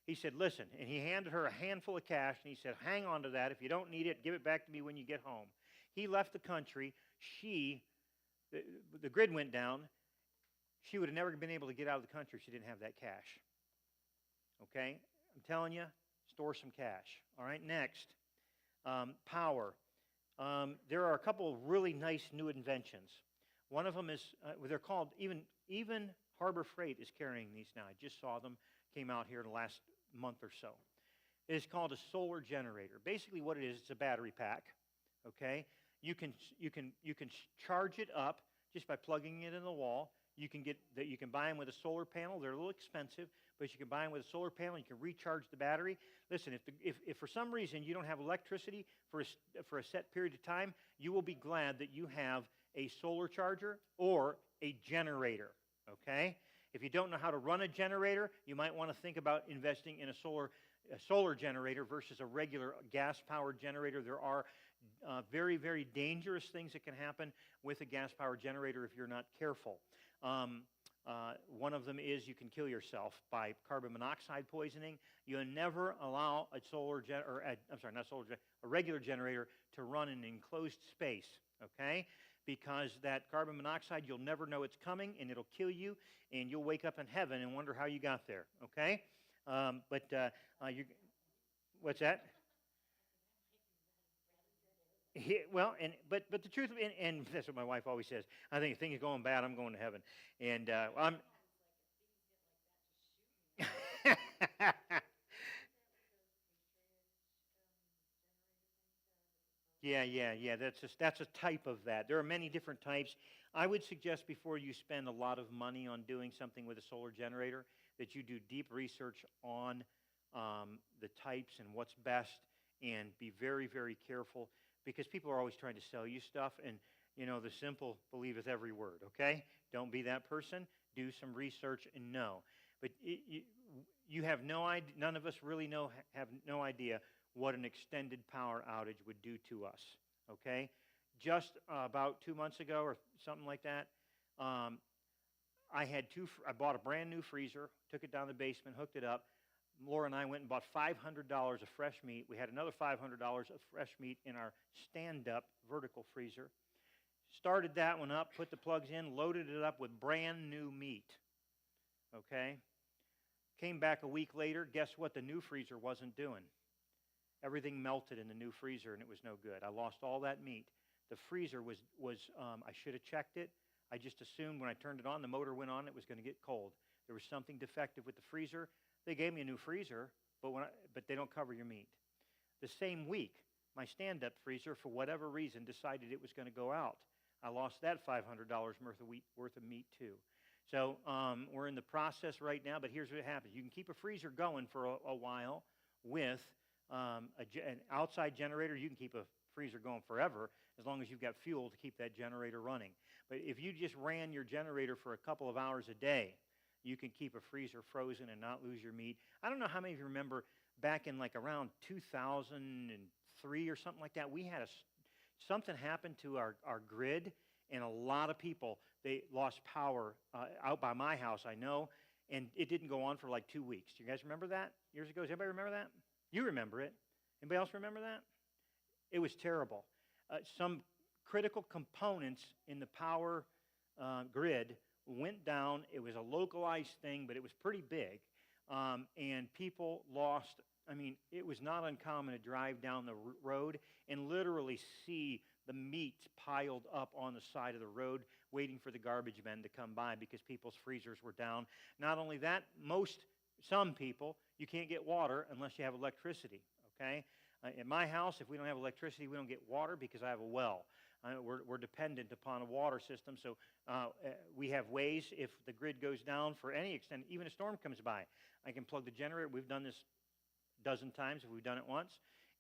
He said, "Listen," and he handed her a handful of cash, and he said, "Hang on to that. If you don't need it, give it back to me when you get home." He left the country. The grid went down. She would have never been able to get out of the country if she didn't have that cash. Okay? I'm telling you, store some cash. All right, next, power. There are a couple of really nice new inventions. One of them is, they're called, even Harbor Freight is carrying these now. I just saw them, came out here in the last month or so. It is called a solar generator. Basically what it is, it's a battery pack, okay? You can charge it up just by plugging it in the wall. You can buy them with a solar panel. They're a little expensive, but you can buy them with a solar panel. You can recharge the battery. Listen, if for some reason you don't have electricity for a set period of time, you will be glad that you have a solar charger or a generator, okay? If you don't know how to run a generator, you might want to think about investing in a solar generator versus a regular gas-powered generator. There are very, very dangerous things that can happen with a gas-powered generator if you're not careful. One of them is you can kill yourself by carbon monoxide poisoning. You never allow a a regular generator to run in an enclosed space, okay? Because that carbon monoxide, you'll never know it's coming, and it'll kill you, and you'll wake up in heaven and wonder how you got there, okay? What's that? Well, but the truth, and that's what my wife always says. I think if things are going bad, I'm going to heaven, and I'm. Yeah. That's a type of that. There are many different types. I would suggest before you spend a lot of money on doing something with a solar generator that you do deep research on the types and what's best, and be very, very careful, because people are always trying to sell you stuff, and the simple believeth every word. Okay, don't be that person. Do some research and know. But you have no idea. None of us really have no idea what an extended power outage would do to us. Okay, just about 2 months ago or something like that, I bought a brand new freezer, took it down the basement, hooked it up. Laura and I went and bought $500 of fresh meat. We had another $500 of fresh meat in our stand-up vertical freezer. Started that one up, put the plugs in, loaded it up with brand new meat. Okay? Came back a week later. Guess what the new freezer wasn't doing? Everything melted in the new freezer, and it was no good. I lost all that meat. The freezer was I should have checked it. I just assumed when I turned it on, the motor went on, it was going to get cold. There was something defective with the freezer. They gave me a new freezer, but they don't cover your meat. The same week, my stand-up freezer, for whatever reason, decided it was going to go out. I lost that $500 worth of meat too. So we're in the process right now, but here's what happens. You can keep a freezer going for a while with an outside generator. You can keep a freezer going forever as long as you've got fuel to keep that generator running. But if you just ran your generator for a couple of hours a day, you can keep a freezer frozen and not lose your meat. I don't know how many of you remember back in like around 2003 or something like that, we had something happened to our grid, and a lot of people, they lost power out by my house, I know, and it didn't go on for like 2 weeks. Do you guys remember that years ago? Does anybody remember that? You remember it. Anybody else remember that? It was terrible. Some critical components in the power grid went down. It was a localized thing, but it was pretty big. And people lost, it was not uncommon to drive down the road and literally see the meat piled up on the side of the road waiting for the garbage men to come by because people's freezers were down. Not only that, some people, you can't get water unless you have electricity, okay? In my house, if we don't have electricity, we don't get water because I have a well. We're dependent upon a water system, so we have ways, if the grid goes down for any extent, even a storm comes by, I can plug the generator. We've done this a dozen times if we've done it once.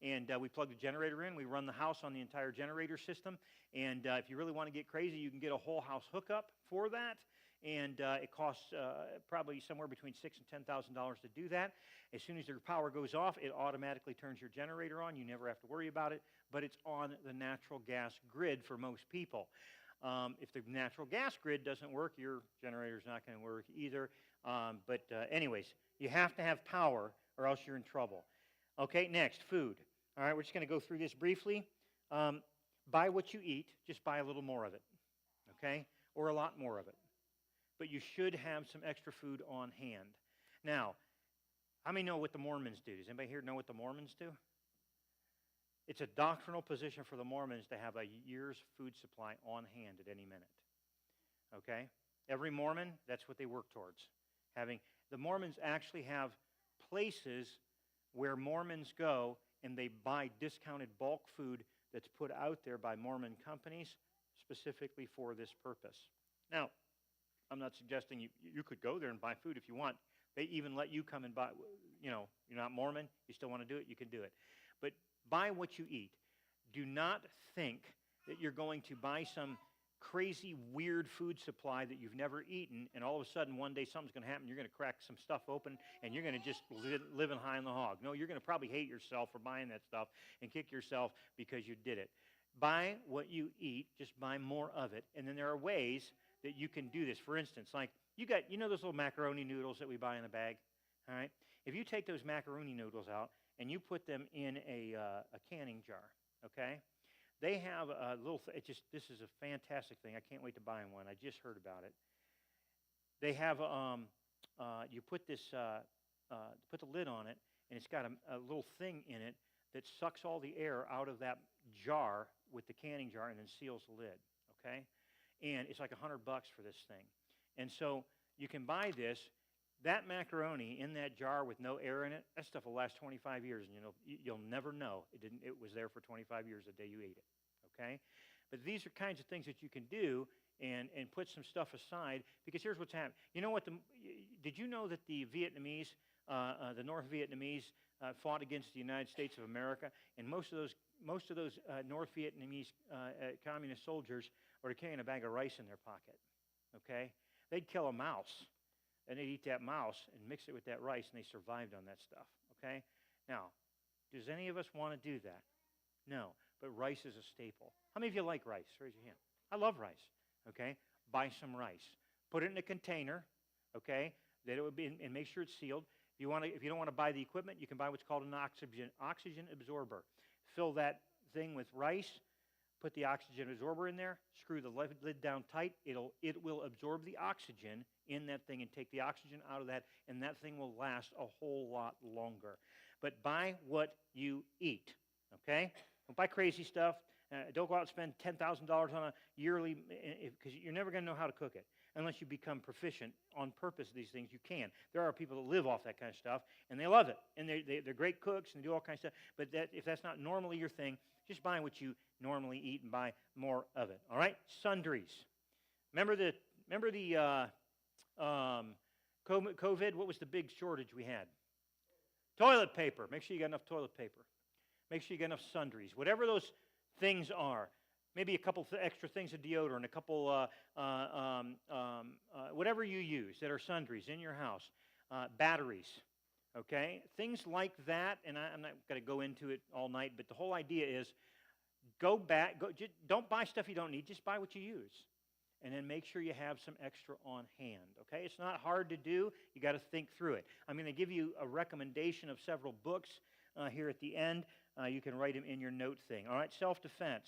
And we plug the generator in. We run the house on the entire generator system. And if you really want to get crazy, you can get a whole house hookup for that. And it costs probably somewhere between $6,000 and $10,000 to do that. As soon as your power goes off, it automatically turns your generator on. You never have to worry about it. But it's on the natural gas grid for most people. If the natural gas grid doesn't work, your generator's not going to work either. Anyways, you have to have power or else you're in trouble. Okay, next, food. All right, we're just going to go through this briefly. Buy what you eat. Just buy a little more of it, okay, or a lot more of it. But you should have some extra food on hand. Now, how many know what the Mormons do? Does anybody here know what the Mormons do? It's a doctrinal position for the Mormons to have a year's food supply on hand at any minute, okay? Every Mormon, that's what they work towards. The Mormons actually have places where Mormons go and they buy discounted bulk food that's put out there by Mormon companies specifically for this purpose. Now, I'm not suggesting you could go there and buy food if you want. They even let you come and buy, you're not Mormon, you still want to do it, you can do it. But buy what you eat. Do not think that you're going to buy some crazy, weird food supply that you've never eaten, and all of a sudden one day something's going to happen. You're going to crack some stuff open, and you're going to just live in high on the hog. No, you're going to probably hate yourself for buying that stuff and kick yourself because you did it. Buy what you eat. Just buy more of it. And then there are ways that you can do this. For instance, like you got, those little macaroni noodles that we buy in a bag, all right? If you take those macaroni noodles out and you put them in a canning jar, okay? They have a little, this is a fantastic thing. I can't wait to buy one. I just heard about it. They have, you put this, put the lid on it, and it's got a little thing in it that sucks all the air out of that jar with the canning jar and then seals the lid, okay? And it's like $100 for this thing. And so you can buy this. That macaroni in that jar with no air in it, that stuff will last 25 years, and you'll never know it was there for 25 years the day you ate it, okay? But these are kinds of things that you can do and put some stuff aside, because here's what's happening. You know what? Did you know that the Vietnamese, the North Vietnamese, fought against the United States of America, and most of those North Vietnamese communist soldiers were carrying a bag of rice in their pocket, okay? They'd kill a mouse, and they'd eat that mouse and mix it with that rice, and they survived on that stuff, okay? Now, does any of us want to do that? No, but rice is a staple. How many of you like rice? Raise your hand. I love rice, okay? Buy some rice. Put it in a container, okay, that it would be, and make sure it's sealed. If you don't want to buy the equipment, you can buy what's called an oxygen absorber. Fill that thing with rice, put the oxygen absorber in there, screw the lid down tight. It will absorb the oxygen in that thing and take the oxygen out of that, and that thing will last a whole lot longer. But buy what you eat, okay? Don't buy crazy stuff. Don't go out and spend $10,000 on a yearly, because you're never going to know how to cook it. Unless you become proficient on purpose of these things, you can. There are people that live off that kind of stuff, and they love it. And they're great cooks and do all kinds of stuff. But if that's not normally your thing, just buy what you normally eat and buy more of it. All right? Sundries. Remember the COVID? What was the big shortage we had? Toilet paper. Make sure you got enough toilet paper. Make sure you got enough sundries. Whatever those things are. Maybe a couple extra things of deodorant, a couple, whatever you use that are sundries in your house, batteries, okay? Things like that, and I'm not going to go into it all night, but the whole idea is don't buy stuff you don't need, just buy what you use. And then make sure you have some extra on hand, okay? It's not hard to do. You got to think through it. I'm going to give you a recommendation of several books here at the end. You can write them in your note thing. All right, self-defense.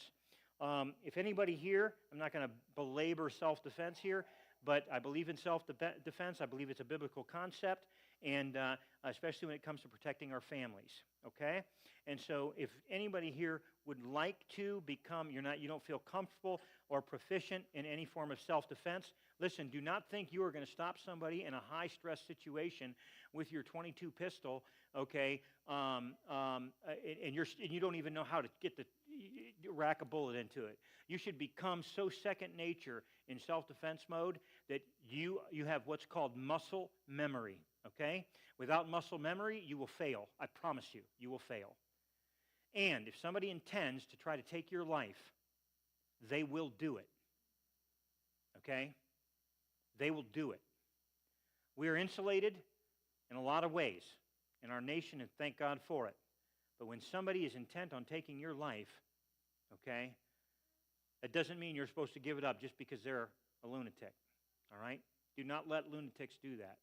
If anybody here, I'm not going to belabor self-defense here, but I believe in self-defense. I believe it's a biblical concept, and especially when it comes to protecting our families, okay? And so if anybody here would like to become, you don't feel comfortable or proficient in any form of self-defense, listen, do not think you are going to stop somebody in a high-stress situation with your .22 pistol, okay, and you don't even know how to get rack a bullet into it. You should become so second nature in self-defense mode that you have what's called muscle memory, okay? Without muscle memory, you will fail. I promise you, you will fail. And if somebody intends to try to take your life, they will do it, okay? They will do it. We are insulated in a lot of ways in our nation, and thank God for it. But when somebody is intent on taking your life, okay, that doesn't mean you're supposed to give it up just because they're a lunatic, all right? Do not let lunatics do that.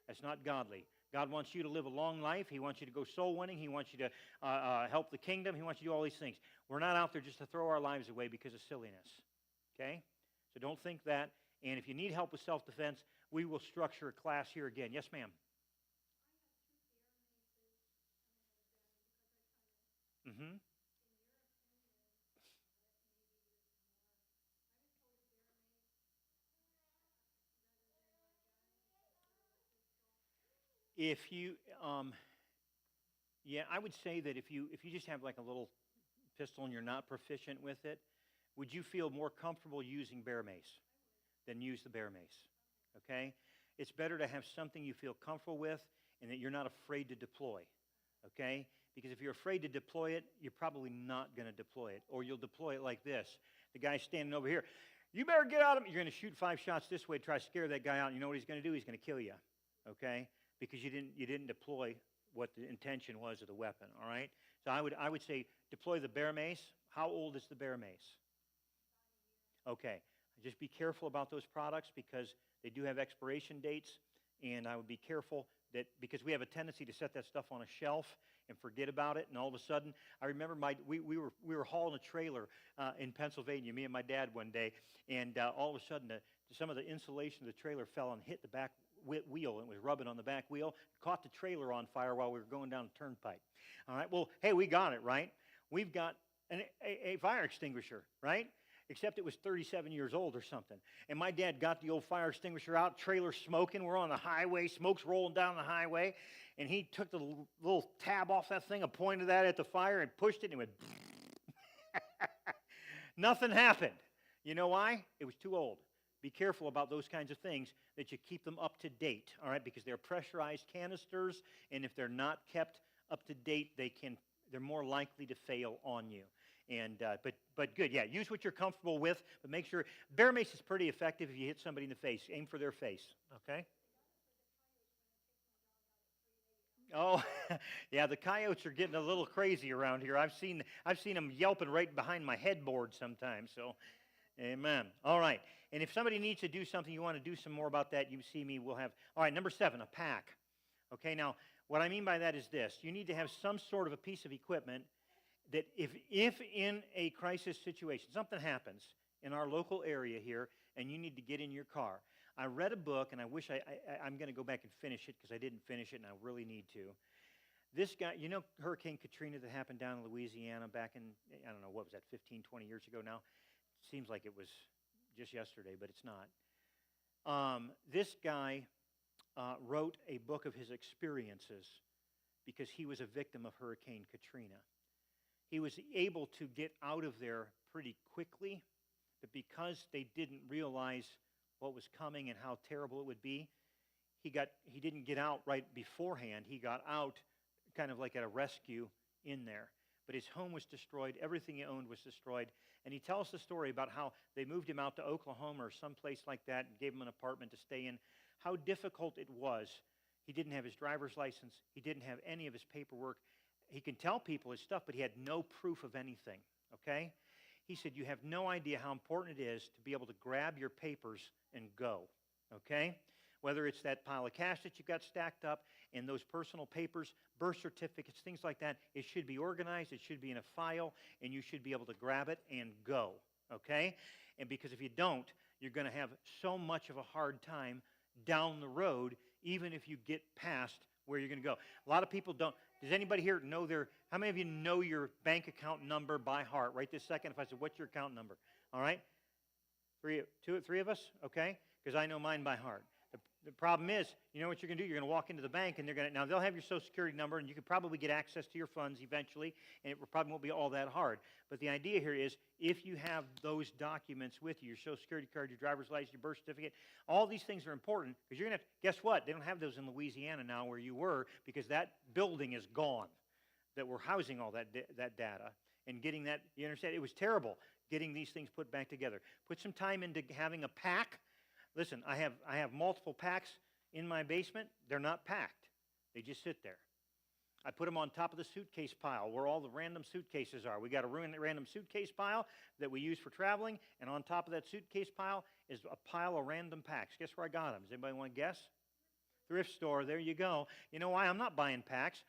That's not godly. God wants you to live a long life. He wants you to go soul winning. He wants you to help the kingdom. He wants you to do all these things. We're not out there just to throw our lives away because of silliness, okay? So don't think that. And if you need help with self-defense, we will structure a class here again. Yes, ma'am. Mm-hmm. If you, I would say that if you just have like a little pistol and you're not proficient with it, would you feel more comfortable using bear mace than use the bear mace? Okay? It's better to have something you feel comfortable with and that you're not afraid to deploy. Okay? Because if you're afraid to deploy it, you're probably not going to deploy it. Or you'll deploy it like this. The guy's standing over here. You better get out of it. You're going to shoot 5 shots this way to try to scare that guy out. And you know what he's going to do? He's going to kill you. Okay? Because you didn't deploy what the intention was of the weapon. All right? So I would say deploy the bear mace. How old is the bear mace? Okay. Just be careful about those products because they do have expiration dates, and I would be careful that because we have a tendency to set that stuff on a shelf and forget about it, and all of a sudden, I remember we were hauling a trailer in Pennsylvania, me and my dad one day, and all of a sudden some of the insulation of the trailer fell and hit the back wheel, and it was rubbing on the back wheel, caught the trailer on fire while we were going down the turnpike. All right, well, hey, we got it, right? We've got a fire extinguisher, right? Except it was 37 years old or something. And my dad got the old fire extinguisher out, trailer smoking. We're on the highway, smoke's rolling down the highway. And he took the little tab off that thing and pointed that at the fire and pushed it, and it went nothing happened. You know why? It was too old. Be careful about those kinds of things, that you keep them up to date, all right? Because they're pressurized canisters, and if they're not kept up to date, they're more likely to fail on you. And but good, yeah. Use what you're comfortable with, but make sure bear mace is pretty effective if you hit somebody in the face. Aim for their face, okay? Oh, yeah. The coyotes are getting a little crazy around here. I've seen them yelping right behind my headboard sometimes. So, amen. All right. And if somebody needs to do something, you want to do some more about that, you see me. We'll have. All right. Number 7, a pack. Okay. Now, what I mean by that is this: you need to have some sort of a piece of equipment that if in a crisis situation, something happens in our local area here, and you need to get in your car. I read a book, and I wish I'm going to go back and finish it because I didn't finish it, and I really need to. This guy, you know Hurricane Katrina that happened down in Louisiana back in, I don't know, what was that, 15, 20 years ago now? Seems like it was just yesterday, but it's not. This guy wrote a book of his experiences because he was a victim of Hurricane Katrina. He was able to get out of there pretty quickly, but because they didn't realize what was coming and how terrible it would be, he didn't get out right beforehand. He got out kind of like at a rescue in there. But his home was destroyed. Everything he owned was destroyed. And he tells the story about how they moved him out to Oklahoma or someplace like that and gave him an apartment to stay in, how difficult it was. He didn't have his driver's license. He didn't have any of his paperwork. He can tell people his stuff, but he had no proof of anything, okay? He said, you have no idea how important it is to be able to grab your papers and go, okay? Whether it's that pile of cash that you got stacked up and those personal papers, birth certificates, things like that, it should be organized, it should be in a file, and you should be able to grab it and go, okay? And because if you don't, you're going to have so much of a hard time down the road, even if you get past where you're going to go. A lot of people don't. Does anybody here know how many of you know your bank account number by heart? Right this second, if I said, what's your account number? All right? Three of us? Okay? Because I know mine by heart. The problem is, you know what you're going to do? You're going to walk into the bank, and now they'll have your Social Security number, and you can probably get access to your funds eventually, and it probably won't be all that hard. But the idea here is, if you have those documents with you, your Social Security card, your driver's license, your birth certificate, all these things are important, because you're going to guess what? They don't have those in Louisiana now where you were, because that building is gone that were housing all that data. And getting that, you understand, it was terrible getting these things put back together. Put some time into having a pack. Listen, I have multiple packs in my basement. They're not packed. They just sit there. I put them on top of the suitcase pile where all the random suitcases are. We got a random suitcase pile that we use for traveling, and on top of that suitcase pile is a pile of random packs. Guess where I got them? Does anybody want to guess? Thrift store. There you go. You know why? I'm not buying packs.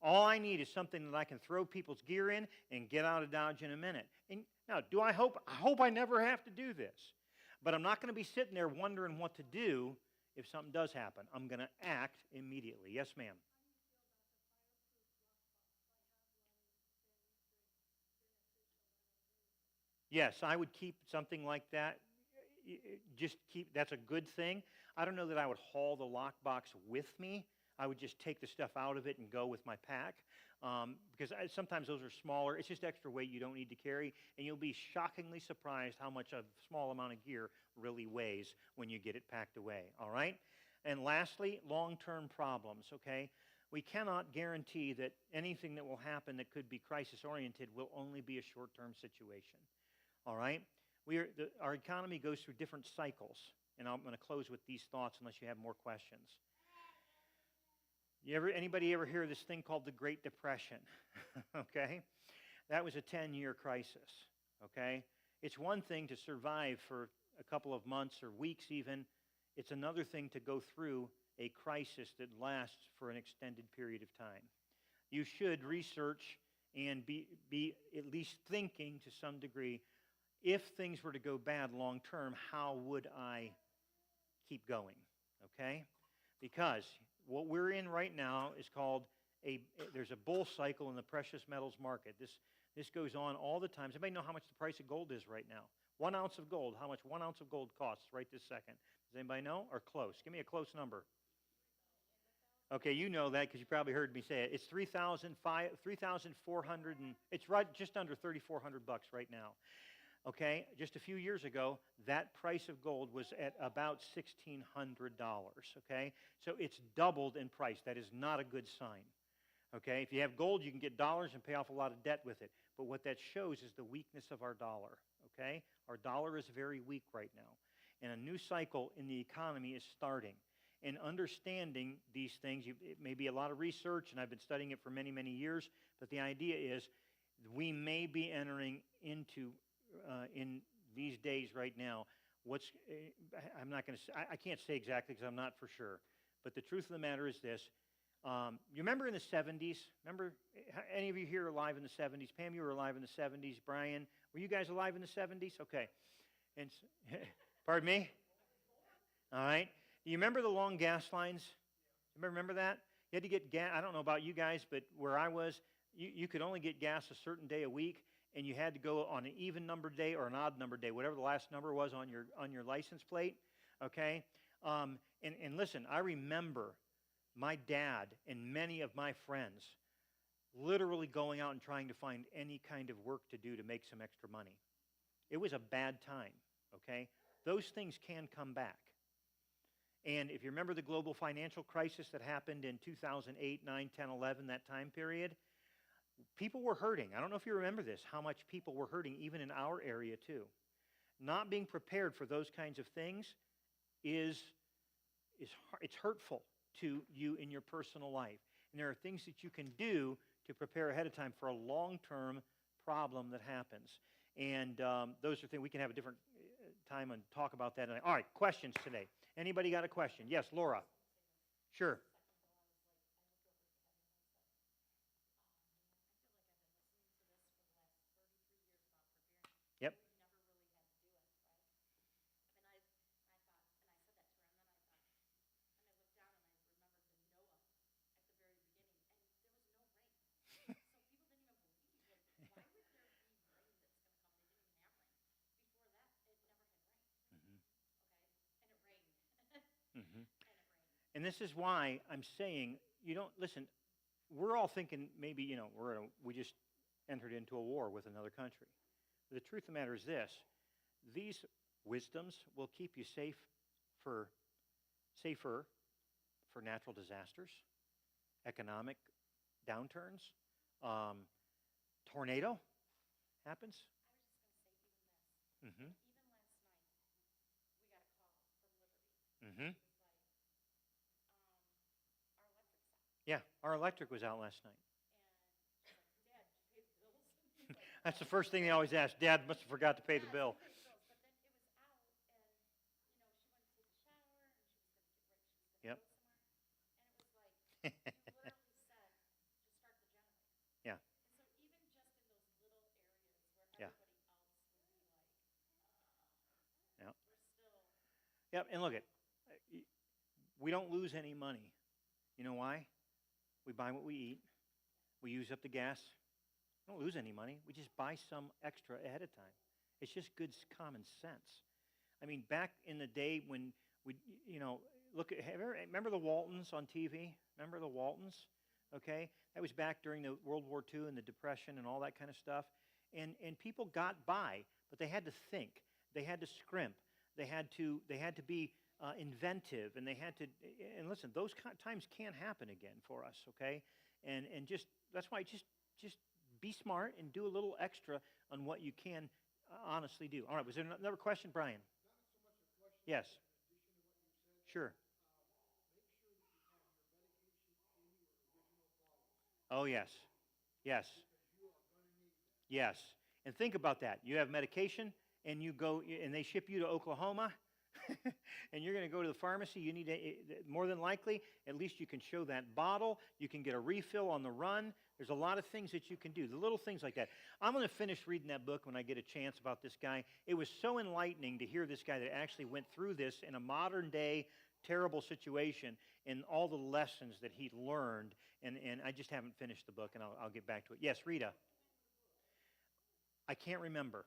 All I need is something that I can throw people's gear in and get out of Dodge in a minute. And now, I hope I never have to do this. But I'm not going to be sitting there wondering what to do if something does happen. I'm going to act immediately. Yes, ma'am. Yes, I would keep something like that. That's a good thing. I don't know that I would haul the lockbox with me. I would just take the stuff out of it and go with my pack because sometimes those are smaller. It's just extra weight you don't need to carry, and you'll be shockingly surprised how much a small amount of gear really weighs when you get it packed away, all right? And lastly, long-term problems, okay? We cannot guarantee that anything that will happen that could be crisis-oriented will only be a short-term situation, all right? Our economy goes through different cycles, and I'm going to close with these thoughts unless you have more questions. Anybody ever hear this thing called the Great Depression? Okay? That was a 10-year crisis, okay? It's one thing to survive for a couple of months or weeks even. It's another thing to go through a crisis that lasts for an extended period of time. You should research and be at least thinking to some degree, if things were to go bad long term, how would I keep going? Okay? Because what we're in right now is called there's a bull cycle in the precious metals market. This goes on all the time. Does anybody know how much the price of gold is right now? 1 ounce of gold, how much 1 ounce of gold costs right this second? Does anybody know? Or close? Give me a close number. Okay, you know that because you probably heard me say it. It's 3,400 and it's right just under 3,400 bucks right now. Okay, just a few years ago, that price of gold was at about $1,600. Okay, so it's doubled in price. That is not a good sign. Okay, if you have gold, you can get dollars and pay off a lot of debt with it. But what that shows is the weakness of our dollar. Okay, our dollar is very weak right now, and a new cycle in the economy is starting. And understanding these things, it may be a lot of research, and I've been studying it for many, many years. But the idea is, we may be entering into in these days right now. I'm not going to. I can't say exactly because I'm not for sure. But the truth of the matter is this: you remember in the 70s? Remember any of you here alive in the 70s? Pam, you were alive in the 70s. Brian, were you guys alive in the 70s? Okay. And pardon me. All right. Do you remember the long gas lines? Remember that? You had to get gas. I don't know about you guys, but where I was, you could only get gas a certain day a week, and you had to go on an even number day or an odd number day, whatever the last number was on your license plate. Okay? And listen, I remember my dad and many of my friends literally going out and trying to find any kind of work to do to make some extra money. It was a bad time. Okay? Those things can come back. And if you remember the global financial crisis that happened in 2008, 9, 10, 11, that time period, people were hurting. I don't know if you remember this, how much people were hurting even in our area too. Not being prepared for those kinds of things it's hurtful to you in your personal life. And there are things that you can do to prepare ahead of time for a long-term problem that happens. And those are things we can have a different time and talk about that. All right, questions today. Anybody got a question? Yes, Laura. Sure. Yep. And this is why I'm saying, you don't, listen, we're all thinking maybe, we just entered into a war with another country. But the truth of the matter is this: these wisdoms will keep you safer for natural disasters, economic downturns, tornado happens. Mm-hmm. Mm-hmm. Yeah, our electric was out last night. That's the first thing they always ask. Dad must have forgot to pay the bill. Yep. Yeah. Yeah. Yeah. Yep. And look, we don't lose any money. You know why? We buy what we eat. We use up the gas. We don't lose any money. We just buy some extra ahead of time. It's just good common sense. I mean, back in the day when remember the Waltons on TV? Remember the Waltons? Okay? That was back during the World War II and the Depression and all that kind of stuff. And people got by, but they had to think. They had to scrimp. They had to be inventive, and and listen, those times can happen again for us, okay? And just that's why just be smart and do a little extra on what you can honestly do. All right, was there another question, Brian? Not so much a question. Yes. Sure. Oh yes, yes, yes. And think about that. You have medication and you go and they ship you to Oklahoma, and you're going to go to the pharmacy, you need to, more than likely, at least you can show that bottle. You can get a refill on the run. There's a lot of things that you can do, the little things like that. I'm going to finish reading that book when I get a chance about this guy. It was so enlightening to hear this guy that actually went through this in a modern day terrible situation and all the lessons that he learned. And I just haven't finished the book, and I'll get back to it. Yes, Rita. I can't remember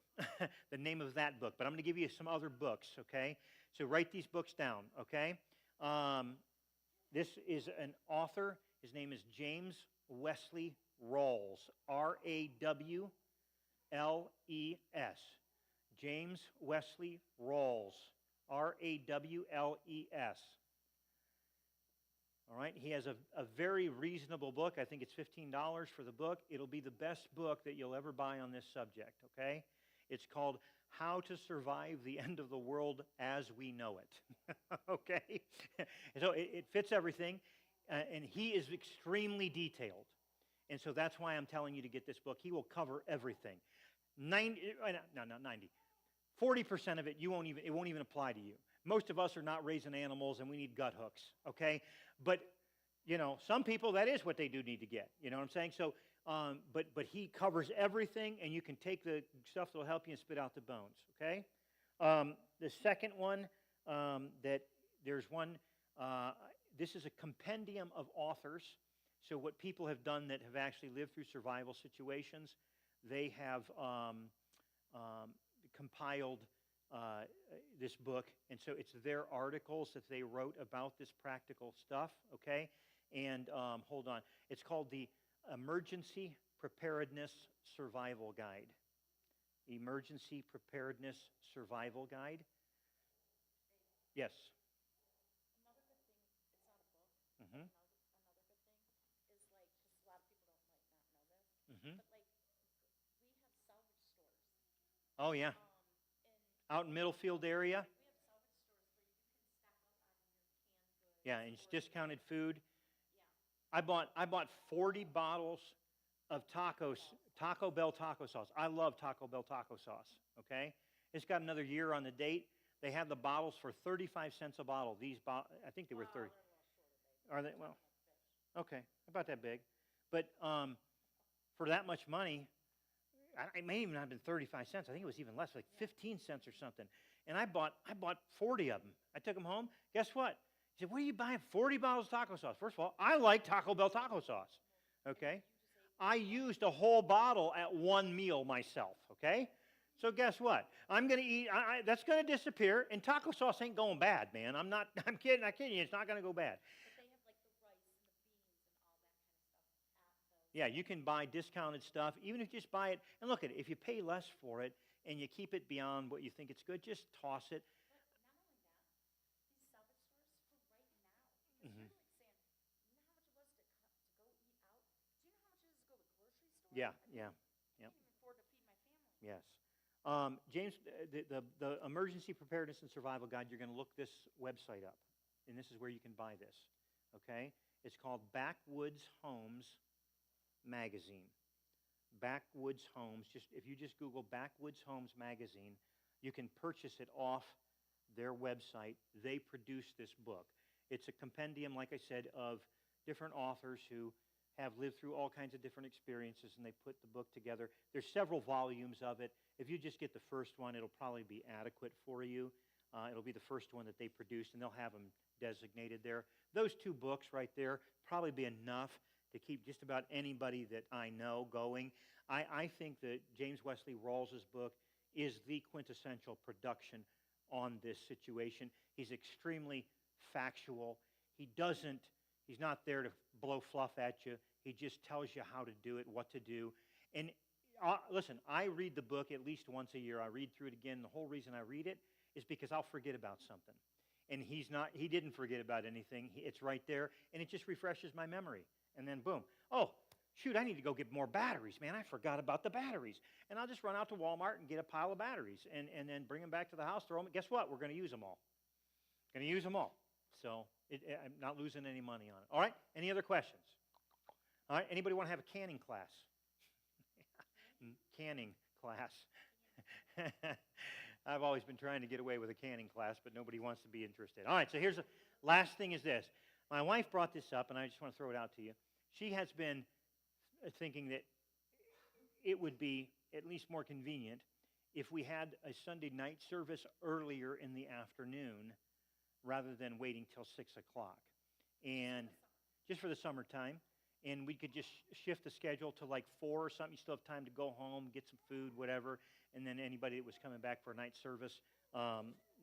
the name of that book, but I'm going to give you some other books, okay? So write these books down, okay? This is an author. His name is James Wesley Rawles, R-A-W-L-E-S. James Wesley Rawles, R-A-W-L-E-S. All right, he has a very reasonable book. I think it's $15 for the book. It'll be the best book that you'll ever buy on this subject, okay? It's called How to Survive the End of the World as We Know It, okay? So it fits everything, and he is extremely detailed. And so that's why I'm telling you to get this book. He will cover everything. 40% of it, it won't even apply to you. Most of us are not raising animals, and we need gut hooks, okay? But, you know, some people, that is what they do need to get. You know what I'm saying? So, but he covers everything, and you can take the stuff that will help you and spit out the bones, okay? The second one, this is a compendium of authors. So what people have done that have actually lived through survival situations, they have compiled this book, and so it's their articles that they wrote about this practical stuff, okay? And hold on. It's called the Emergency Preparedness Survival Guide. Emergency Preparedness Survival Guide. Yes. Another good thing, it's not a book. Mm-hmm. Another good thing is like, because a lot of people don't not know this, Mm-hmm. but like we have salvage stores. Oh, yeah. Out in Middlefield area. We have salvage stores where you can stack up on your canned goods. Yeah, and it's discounted food. Yeah. I bought 40 bottles of Taco Bell taco sauce. I love Taco Bell taco sauce, okay? It's got another year on the date. They have the bottles for 35 cents a bottle. I think they were 30. Are they? Well, okay, about that big. But for that much money, it may even not have been 35 cents. I think it was even less, like 15 cents or something. And I bought 40 of them. I took them home. Guess what? He said, "What are you buying 40 bottles of taco sauce?" First of all, I like Taco Bell taco sauce, okay? I used a whole bottle at one meal myself, okay? So guess what? I'm going to eat, that's going to disappear, and taco sauce ain't going bad, man. I'm kidding you. It's not going to go bad. But they have like the rice and the beans and all that kind of stuff at those. Yeah, you can buy discounted stuff, even if you just buy it. And look at it, if you pay less for it and you keep it beyond what you think it's good, just toss it. But not only that, these salvage stores for right now, because Mhm. you're like saying, you know how much it was to go eat out? Do you know how much it is to go to the grocery store? Yeah, I yeah, can't yep. even afford to feed my family. Yes. James, the Emergency Preparedness and Survival Guide, you're going to look this website up, and this is where you can buy this, okay? It's called Backwoods Homes Magazine. Backwoods Homes, if you just Google Backwoods Homes Magazine, you can purchase it off their website. They produce this book. It's a compendium, like I said, of different authors who have lived through all kinds of different experiences, and they put the book together. There's several volumes of it. If you just get the first one, it'll probably be adequate for you. It'll be the first one that they produced, and they'll have them designated there. Those two books right there probably be enough to keep just about anybody that I know going. I think that James Wesley Rawles's book is the quintessential production on this situation. He's extremely factual. He's not there to blow fluff at you. He just tells you how to do it, what to do. And listen, I read the book at least once a year. I read through it again. The whole reason I read it is because I'll forget about something. And he didn't forget about anything. It's right there, and it just refreshes my memory. And then boom, oh, shoot, I need to go get more batteries, man. I forgot about the batteries. And I'll just run out to Walmart and get a pile of batteries and then bring them back to the house, throw them. Guess what? We're going to use them all. Going to use them all. So I'm not losing any money on it. All right, any other questions? All right, anybody want to have a canning class? Canning class. I've always been trying to get away with a canning class, but nobody wants to be interested. All right, so here's the last thing is this. My wife brought this up, and I just want to throw it out to you. She has been thinking that it would be at least more convenient if we had a Sunday night service earlier in the afternoon rather than waiting till 6 o'clock. And just for the summertime. And we could just shift the schedule to like 4 or something. You still have time to go home, get some food, whatever. And then anybody that was coming back for a night service,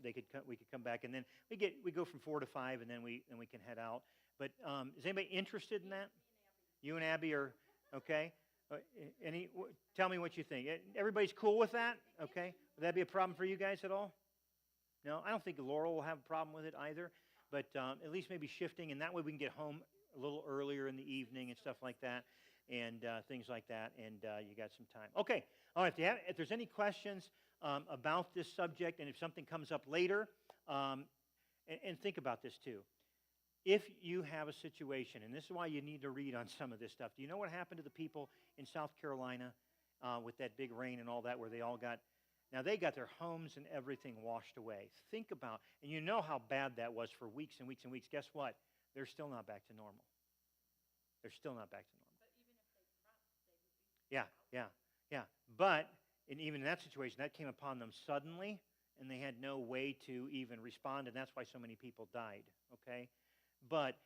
we could come back. And then we go from 4 to 5, and then we can head out. But is anybody interested in that? You and Abby are okay. Tell me what you think. Everybody's cool with that? Okay. Would that be a problem for you guys at all? No, I don't think Laurel will have a problem with it either. But at least maybe shifting, and that way we can get home a little earlier in the evening and stuff like that, and things like that, and you got some time. Okay, all right, if there's any questions about this subject, and if something comes up later, and think about this too. If you have a situation, and this is why you need to read on some of this stuff. Do you know what happened to the people in South Carolina with that big rain and all that, where they all got, now they got their homes and everything washed away. Think about, and you know how bad that was for weeks and weeks and weeks. Guess what? They're still not back to normal. They're still not back to normal. But even if they dropped, they would be. Yeah. But even in that situation, that came upon them suddenly, and they had no way to even respond, and that's why so many people died, okay? But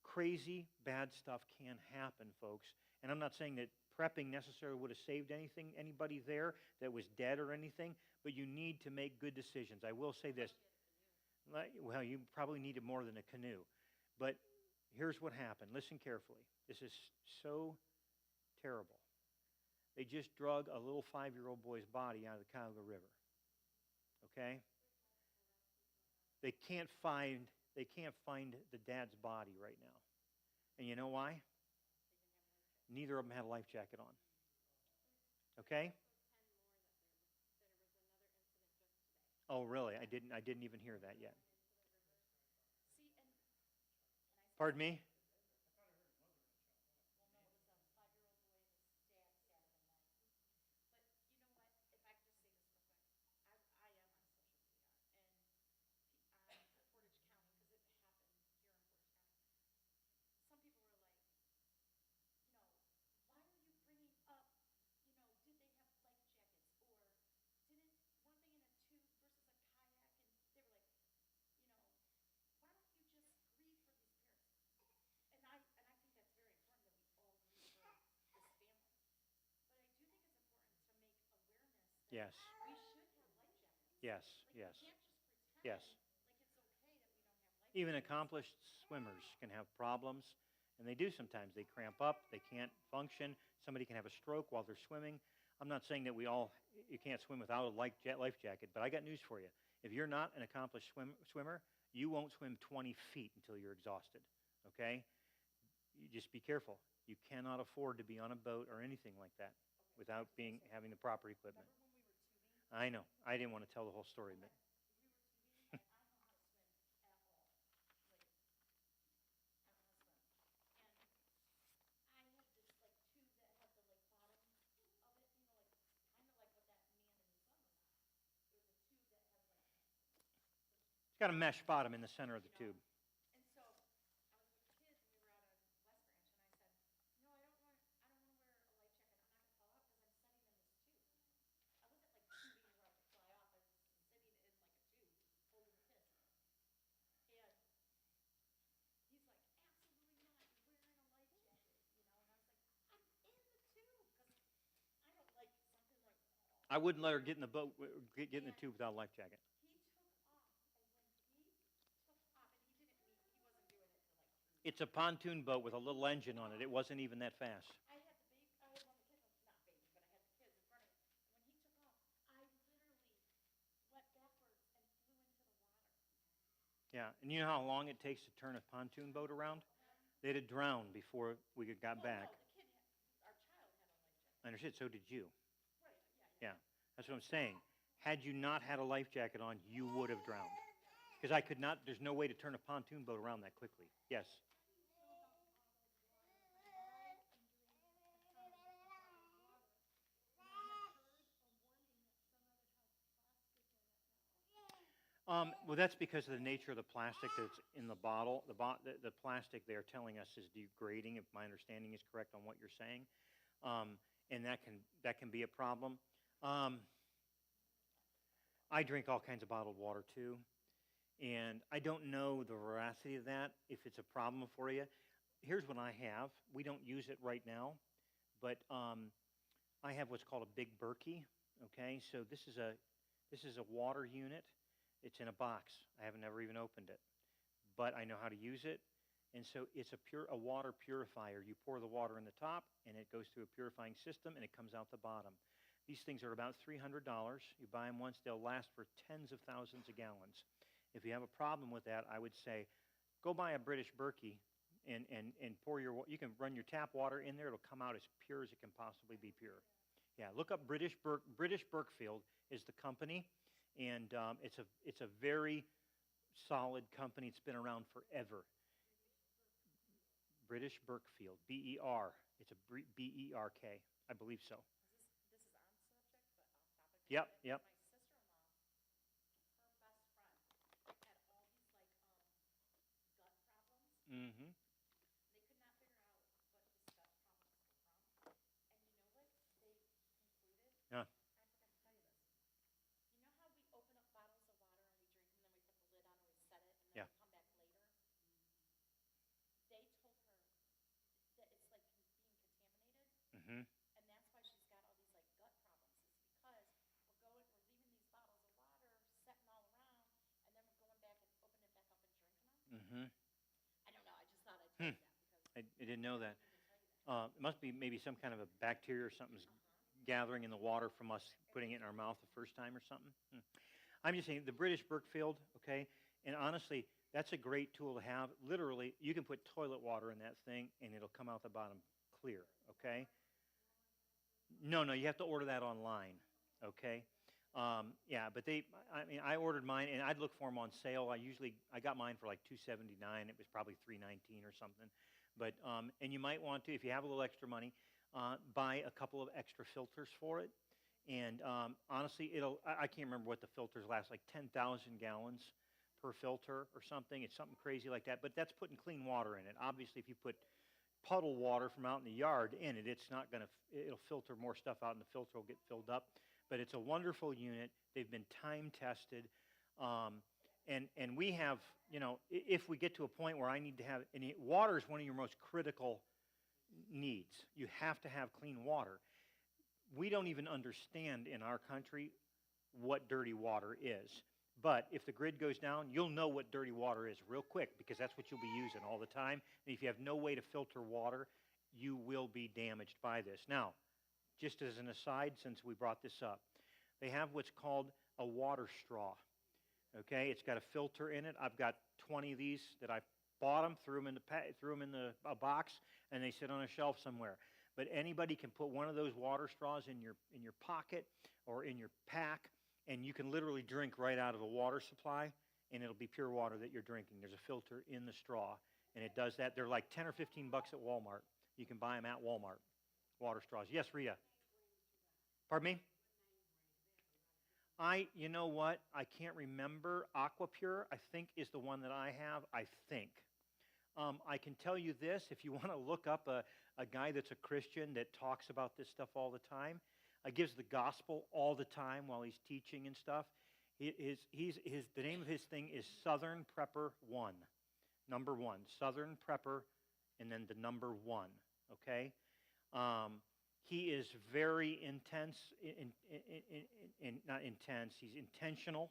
crazy, bad stuff can happen, folks. And I'm not saying that prepping necessarily would have saved anybody there that was dead or anything, but you need to make good decisions. I will say this. Well, you probably needed more than a canoe. But here's what happened. Listen carefully. This is so terrible. They just drug a little 5-year-old boy's body out of the Cuyahoga River. Okay? They can't find the dad's body right now. And you know why? Neither of them had a life jacket on. Okay? Oh, really? I didn't even hear that yet. Pardon me? Yes. Yes. Yes. Even accomplished swimmers can have problems, and they do sometimes. They cramp up, they can't function. Somebody can have a stroke while they're swimming. I'm not saying that you can't swim without a life jacket, but I got news for you. If you're not an accomplished swimmer, you won't swim 20 feet until you're exhausted, okay? You just be careful. You cannot afford to be on a boat or anything like that without having the proper equipment. I know. I didn't want to tell the whole story, but it's got a mesh bottom in the center of the tube. I wouldn't let her get in the boat, get in the tube without a life jacket. It's a pontoon boat with a little engine on it. It wasn't even that fast. Yeah, and you know how long it takes to turn a pontoon boat around? They'd have drowned before we got back. I understood, so did you. Yeah, that's what I'm saying. Had you not had a life jacket on, you would have drowned. Because there's no way to turn a pontoon boat around that quickly. Yes? Well, that's because of the nature of the plastic that's in the bottle. The plastic they're telling us is degrading, if my understanding is correct on what you're saying, and that can be a problem. I drink all kinds of bottled water too, and I don't know the veracity of that, if it's a problem for you. Here's what I have. We don't use it right now, but I have what's called a big Berkey. Okay, so this is a water unit. It's in a box. I haven't ever even opened it, but I know how to use it. And so it's a water purifier. You pour the water in the top, and it goes through a purifying system, and it comes out the bottom. These things are about $300. You buy them once, they'll last for tens of thousands of gallons. If you have a problem with that, I would say go buy a British Berkey and pour you can run your tap water in there. It'll come out as pure as it can possibly be pure. Yeah, look up British Berkfield is the company. And it's a very solid company. It's been around forever. British Berkfield, B-E-R. It's a B-E-R-K. I believe so. This is on subject, but off topic. Yep. My sister-in-law, her best friend, had all these gut problems. Mm-hmm. They could not figure out what his gut problems were from. And you know what they concluded? Yeah. I forgot to tell you this. You know how we open up bottles of water and we drink them, then we put the lid on and we set it, and then Yeah. we come back later? They told her that it's like being contaminated, Mm-hmm. and that's why she's got all these gut problems. Is because we're leaving these bottles of water setting all around, and then we're going back and opening it back up and drinking them. Mm-hmm. I don't know. I just thought I'd tell you that because I didn't know that. It must be maybe some kind of a bacteria or something's gathering in the water from us putting it in our mouth the first time or something. I'm just saying, the British Berkfield, okay, and honestly, that's a great tool to have. Literally, you can put toilet water in that thing, and it'll come out the bottom clear, okay? No, you have to order that online, okay? Yeah, but I ordered mine, and I'd look for them on sale. I got mine for like $2.79. It was probably $3.19 or something. But, and you might want to, if you have a little extra money, buy a couple of extra filters for it. And honestly, I can't remember what the filters last, like 10,000 gallons per filter or something. It's something crazy like that. But that's putting clean water in it. Obviously, if you put puddle water from out in the yard in it, it'll filter more stuff out, and the filter will get filled up. But it's a wonderful unit. They've been time tested. And we have, if we get to a point where I need to have, water is one of your most critical needs. You have to have clean water. We don't even understand in our country what dirty water is. But if the grid goes down, you'll know what dirty water is real quick, because that's what you'll be using all the time. And if you have no way to filter water, you will be damaged by this. Now, just as an aside, since we brought this up, they have what's called a water straw. Okay, it's got a filter in it. I've got 20 of these that I bought them, threw them in a box, and they sit on a shelf somewhere. But anybody can put one of those water straws in your pocket or in your pack, and you can literally drink right out of a water supply, and it'll be pure water that you're drinking. There's a filter in the straw, and it does that. They're like 10 or 15 bucks at Walmart. You can buy them at Walmart, water straws. Yes, Rhea? Pardon me? You know what? I can't remember. Aquapure, I think, is the one that I have. I think. I can tell you this, if you want to look up a guy that's a Christian that talks about this stuff all the time, gives the gospel all the time while he's teaching and stuff. The name of his thing is Southern Prepper 1, number 1. Southern Prepper, and then the number 1, okay? He is very intense, not intense, he's intentional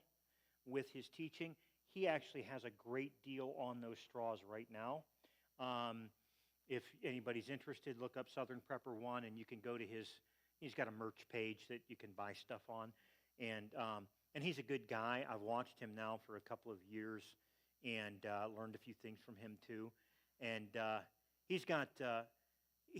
with his teaching. He actually has a great deal on those straws right now. If anybody's interested, look up Southern Prepper 1, and you can go to he's got a merch page that you can buy stuff on. And he's a good guy. I've watched him now for a couple of years and learned a few things from him too. And he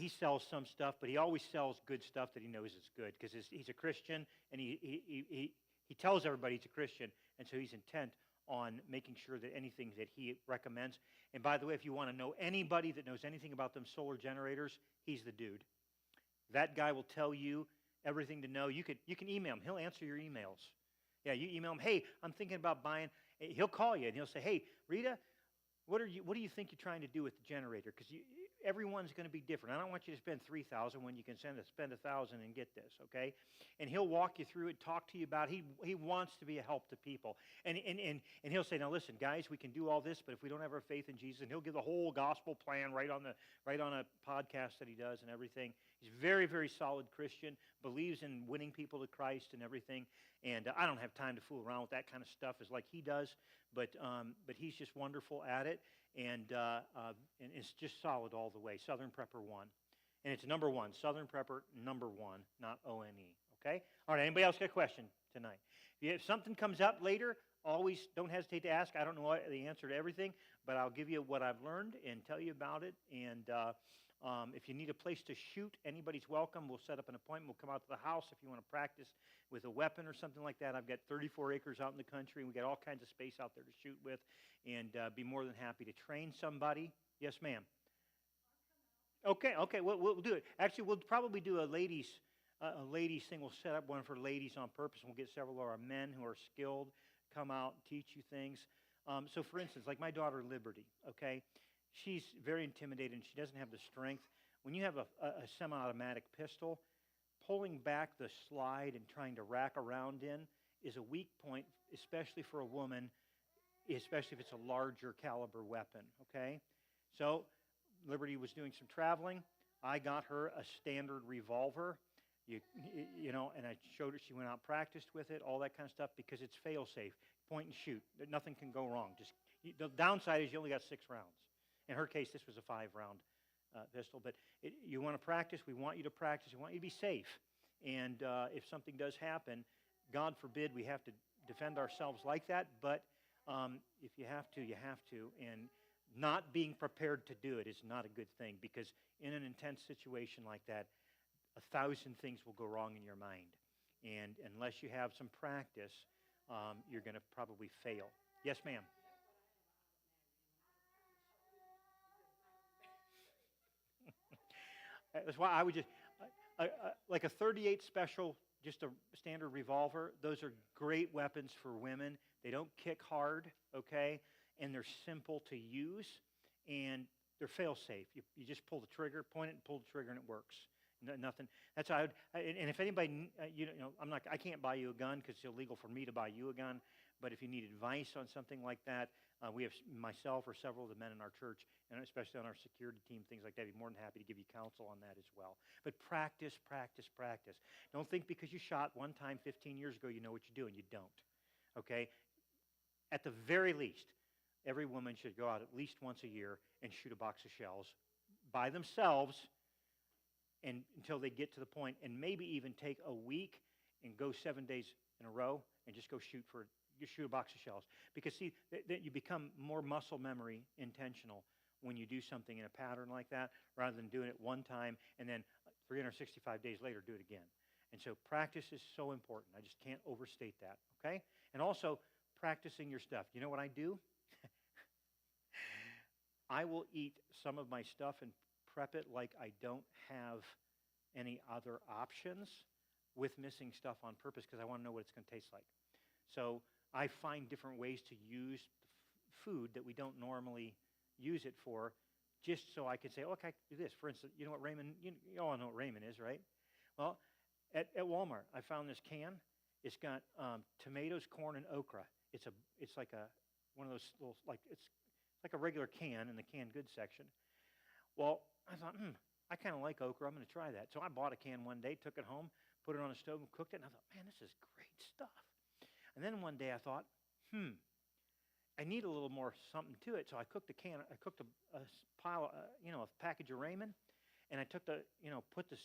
sells some stuff, but he always sells good stuff that he knows is good, because he's a Christian, and he tells everybody he's a Christian, and so he's intent on making sure that anything that he recommends. And by the way, if you want to know anybody that knows anything about them solar generators, he's the dude. That guy will tell you everything to know. You can email him. He'll answer your emails. Yeah, you email him, hey, I'm thinking about buying, He'll call you and he'll say, hey, Rita, what do you think you're trying to do with the generator? Because everyone's going to be different. I don't want you to spend $3,000 when you can spend $1,000 and get this, okay? And he'll walk you through it, talk to you about it. He wants to be a help to people. And he'll say, now listen, guys, we can do all this, but if we don't have our faith in Jesus, and he'll give the whole gospel plan right on a podcast that he does and everything. He's a very, very solid Christian, believes in winning people to Christ and everything. And I don't have time to fool around with that kind of stuff as like he does, but he's just wonderful at it, and it's just solid all the way. Southern Prepper 1. And it's number 1, Southern Prepper number 1, not ONE, okay? All right, anybody else got a question tonight? If something comes up later, always don't hesitate to ask. I don't know the answer to everything, but I'll give you what I've learned and tell you about it. And if you need a place to shoot, anybody's welcome. We'll set up an appointment. We'll come out to the house if you want to practice with a weapon or something like that. I've got 34 acres out in the country, and we got all kinds of space out there to shoot with, and be more than happy to train somebody. Yes, ma'am. Okay. We'll do it. Actually, we'll probably do a ladies thing. We'll set up one for ladies on purpose, and we'll get several of our men who are skilled come out and teach you things. So, for instance, like my daughter Liberty. Okay. She's very intimidated, and she doesn't have the strength. When you have a semi-automatic pistol, pulling back the slide and trying to rack around in is a weak point, especially for a woman, especially if it's a larger caliber weapon, okay? So Liberty was doing some traveling. I got her a standard revolver, you know, and I showed her. She went out and practiced with it, all that kind of stuff, because it's fail-safe. Point and shoot. Nothing can go wrong. The downside is you only got 6 rounds. In her case, this was a 5-round pistol. But you want to practice. We want you to practice. We want you to be safe. And if something does happen, God forbid we have to defend ourselves like that. But if you have to, you have to. And not being prepared to do it is not a good thing, because in an intense situation like that, 1,000 things will go wrong in your mind. And unless you have some practice, you're going to probably fail. Yes, ma'am. That's why I would just, like a .38 special, just a standard revolver, those are great weapons for women. They don't kick hard, okay? And they're simple to use, and they're fail-safe. You just pull the trigger, point it and pull the trigger, and it works. Nothing. That's how I would, and if anybody, I can't buy you a gun because it's illegal for me to buy you a gun. But if you need advice on something like that, we have myself or several of the men in our church, and especially on our security team, things like that. I'd be more than happy to give you counsel on that as well. But practice, practice, practice. Don't think because you shot one time 15 years ago you know what you're doing. You don't. Okay? At the very least, every woman should go out at least once a year and shoot a box of shells by themselves, and until they get to the point, and maybe even take a week and go 7 days in a row and just go shoot a box of shells. Because see, that you become more muscle memory intentional when you do something in a pattern like that, rather than doing it one time and then 365 days later do it again. And so practice is so important. I just can't overstate that, okay? And also practicing your stuff. You know what I do? I will eat some of my stuff and prep it like I don't have any other options, with missing stuff on purpose, because I want to know what it's going to taste like. So I find different ways to use food that we don't normally use it for, just so I can say, okay, I can do this. For instance, you know what ramen, you all know what ramen is, right? Well, at Walmart, I found this can. It's got tomatoes, corn, and okra. It's like one of those little, it's like a regular can in the canned goods section. Well, I thought, I kind of like okra. I'm going to try that. So I bought a can one day, took it home, put it on the stove, and cooked it. And I thought, man, this is great stuff. And then one day I thought, I need a little more something to it. So I cooked a pile, a package of ramen, and I took put the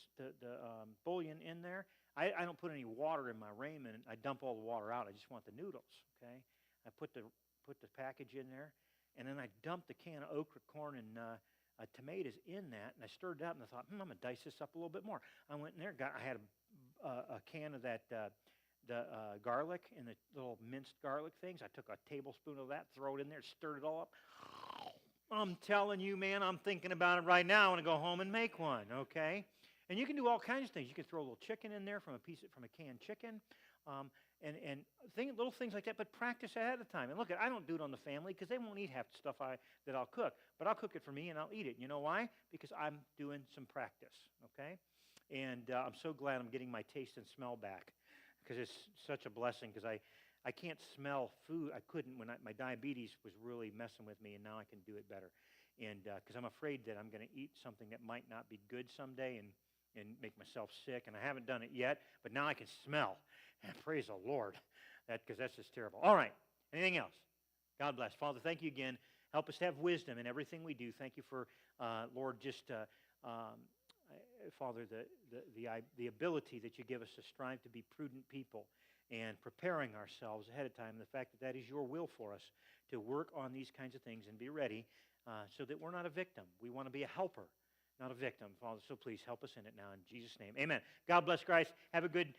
bouillon in there. I don't put any water in my ramen. I dump all the water out. I just want the noodles. Okay. I put the package in there, and then I dumped the can of okra, corn, and tomatoes in that, and I stirred it up, and I thought, I'm going to dice this up a little bit more. I went in there, I had a can of that the garlic and the little minced garlic things. I took a tablespoon of that, throw it in there, stirred it all up. I'm telling you, man, I'm thinking about it right now. I want to go home and make one, okay? And you can do all kinds of things. You can throw a little chicken in there from a canned chicken. little things like that, but practice ahead of time. And look, I don't do it on the family because they won't eat half the stuff that I'll cook. But I'll cook it for me and I'll eat it. You know why? Because I'm doing some practice, okay? And I'm so glad I'm getting my taste and smell back because it's such a blessing because I can't smell food. I couldn't when my diabetes was really messing with me, and now I can do it better. And because I'm afraid that I'm going to eat something that might not be good someday and make myself sick, and I haven't done it yet, but now I can smell. And praise the Lord, because that's just terrible. All right, anything else? God bless. Father, thank you again. Help us to have wisdom in everything we do. Thank you for, Lord, just, Father, the ability that you give us to strive to be prudent people and preparing ourselves ahead of time, the fact that that is your will for us to work on these kinds of things and be ready so that we're not a victim. We want to be a helper, not a victim, Father. So please help us in it now in Jesus' name. Amen. God bless Christ. Have a good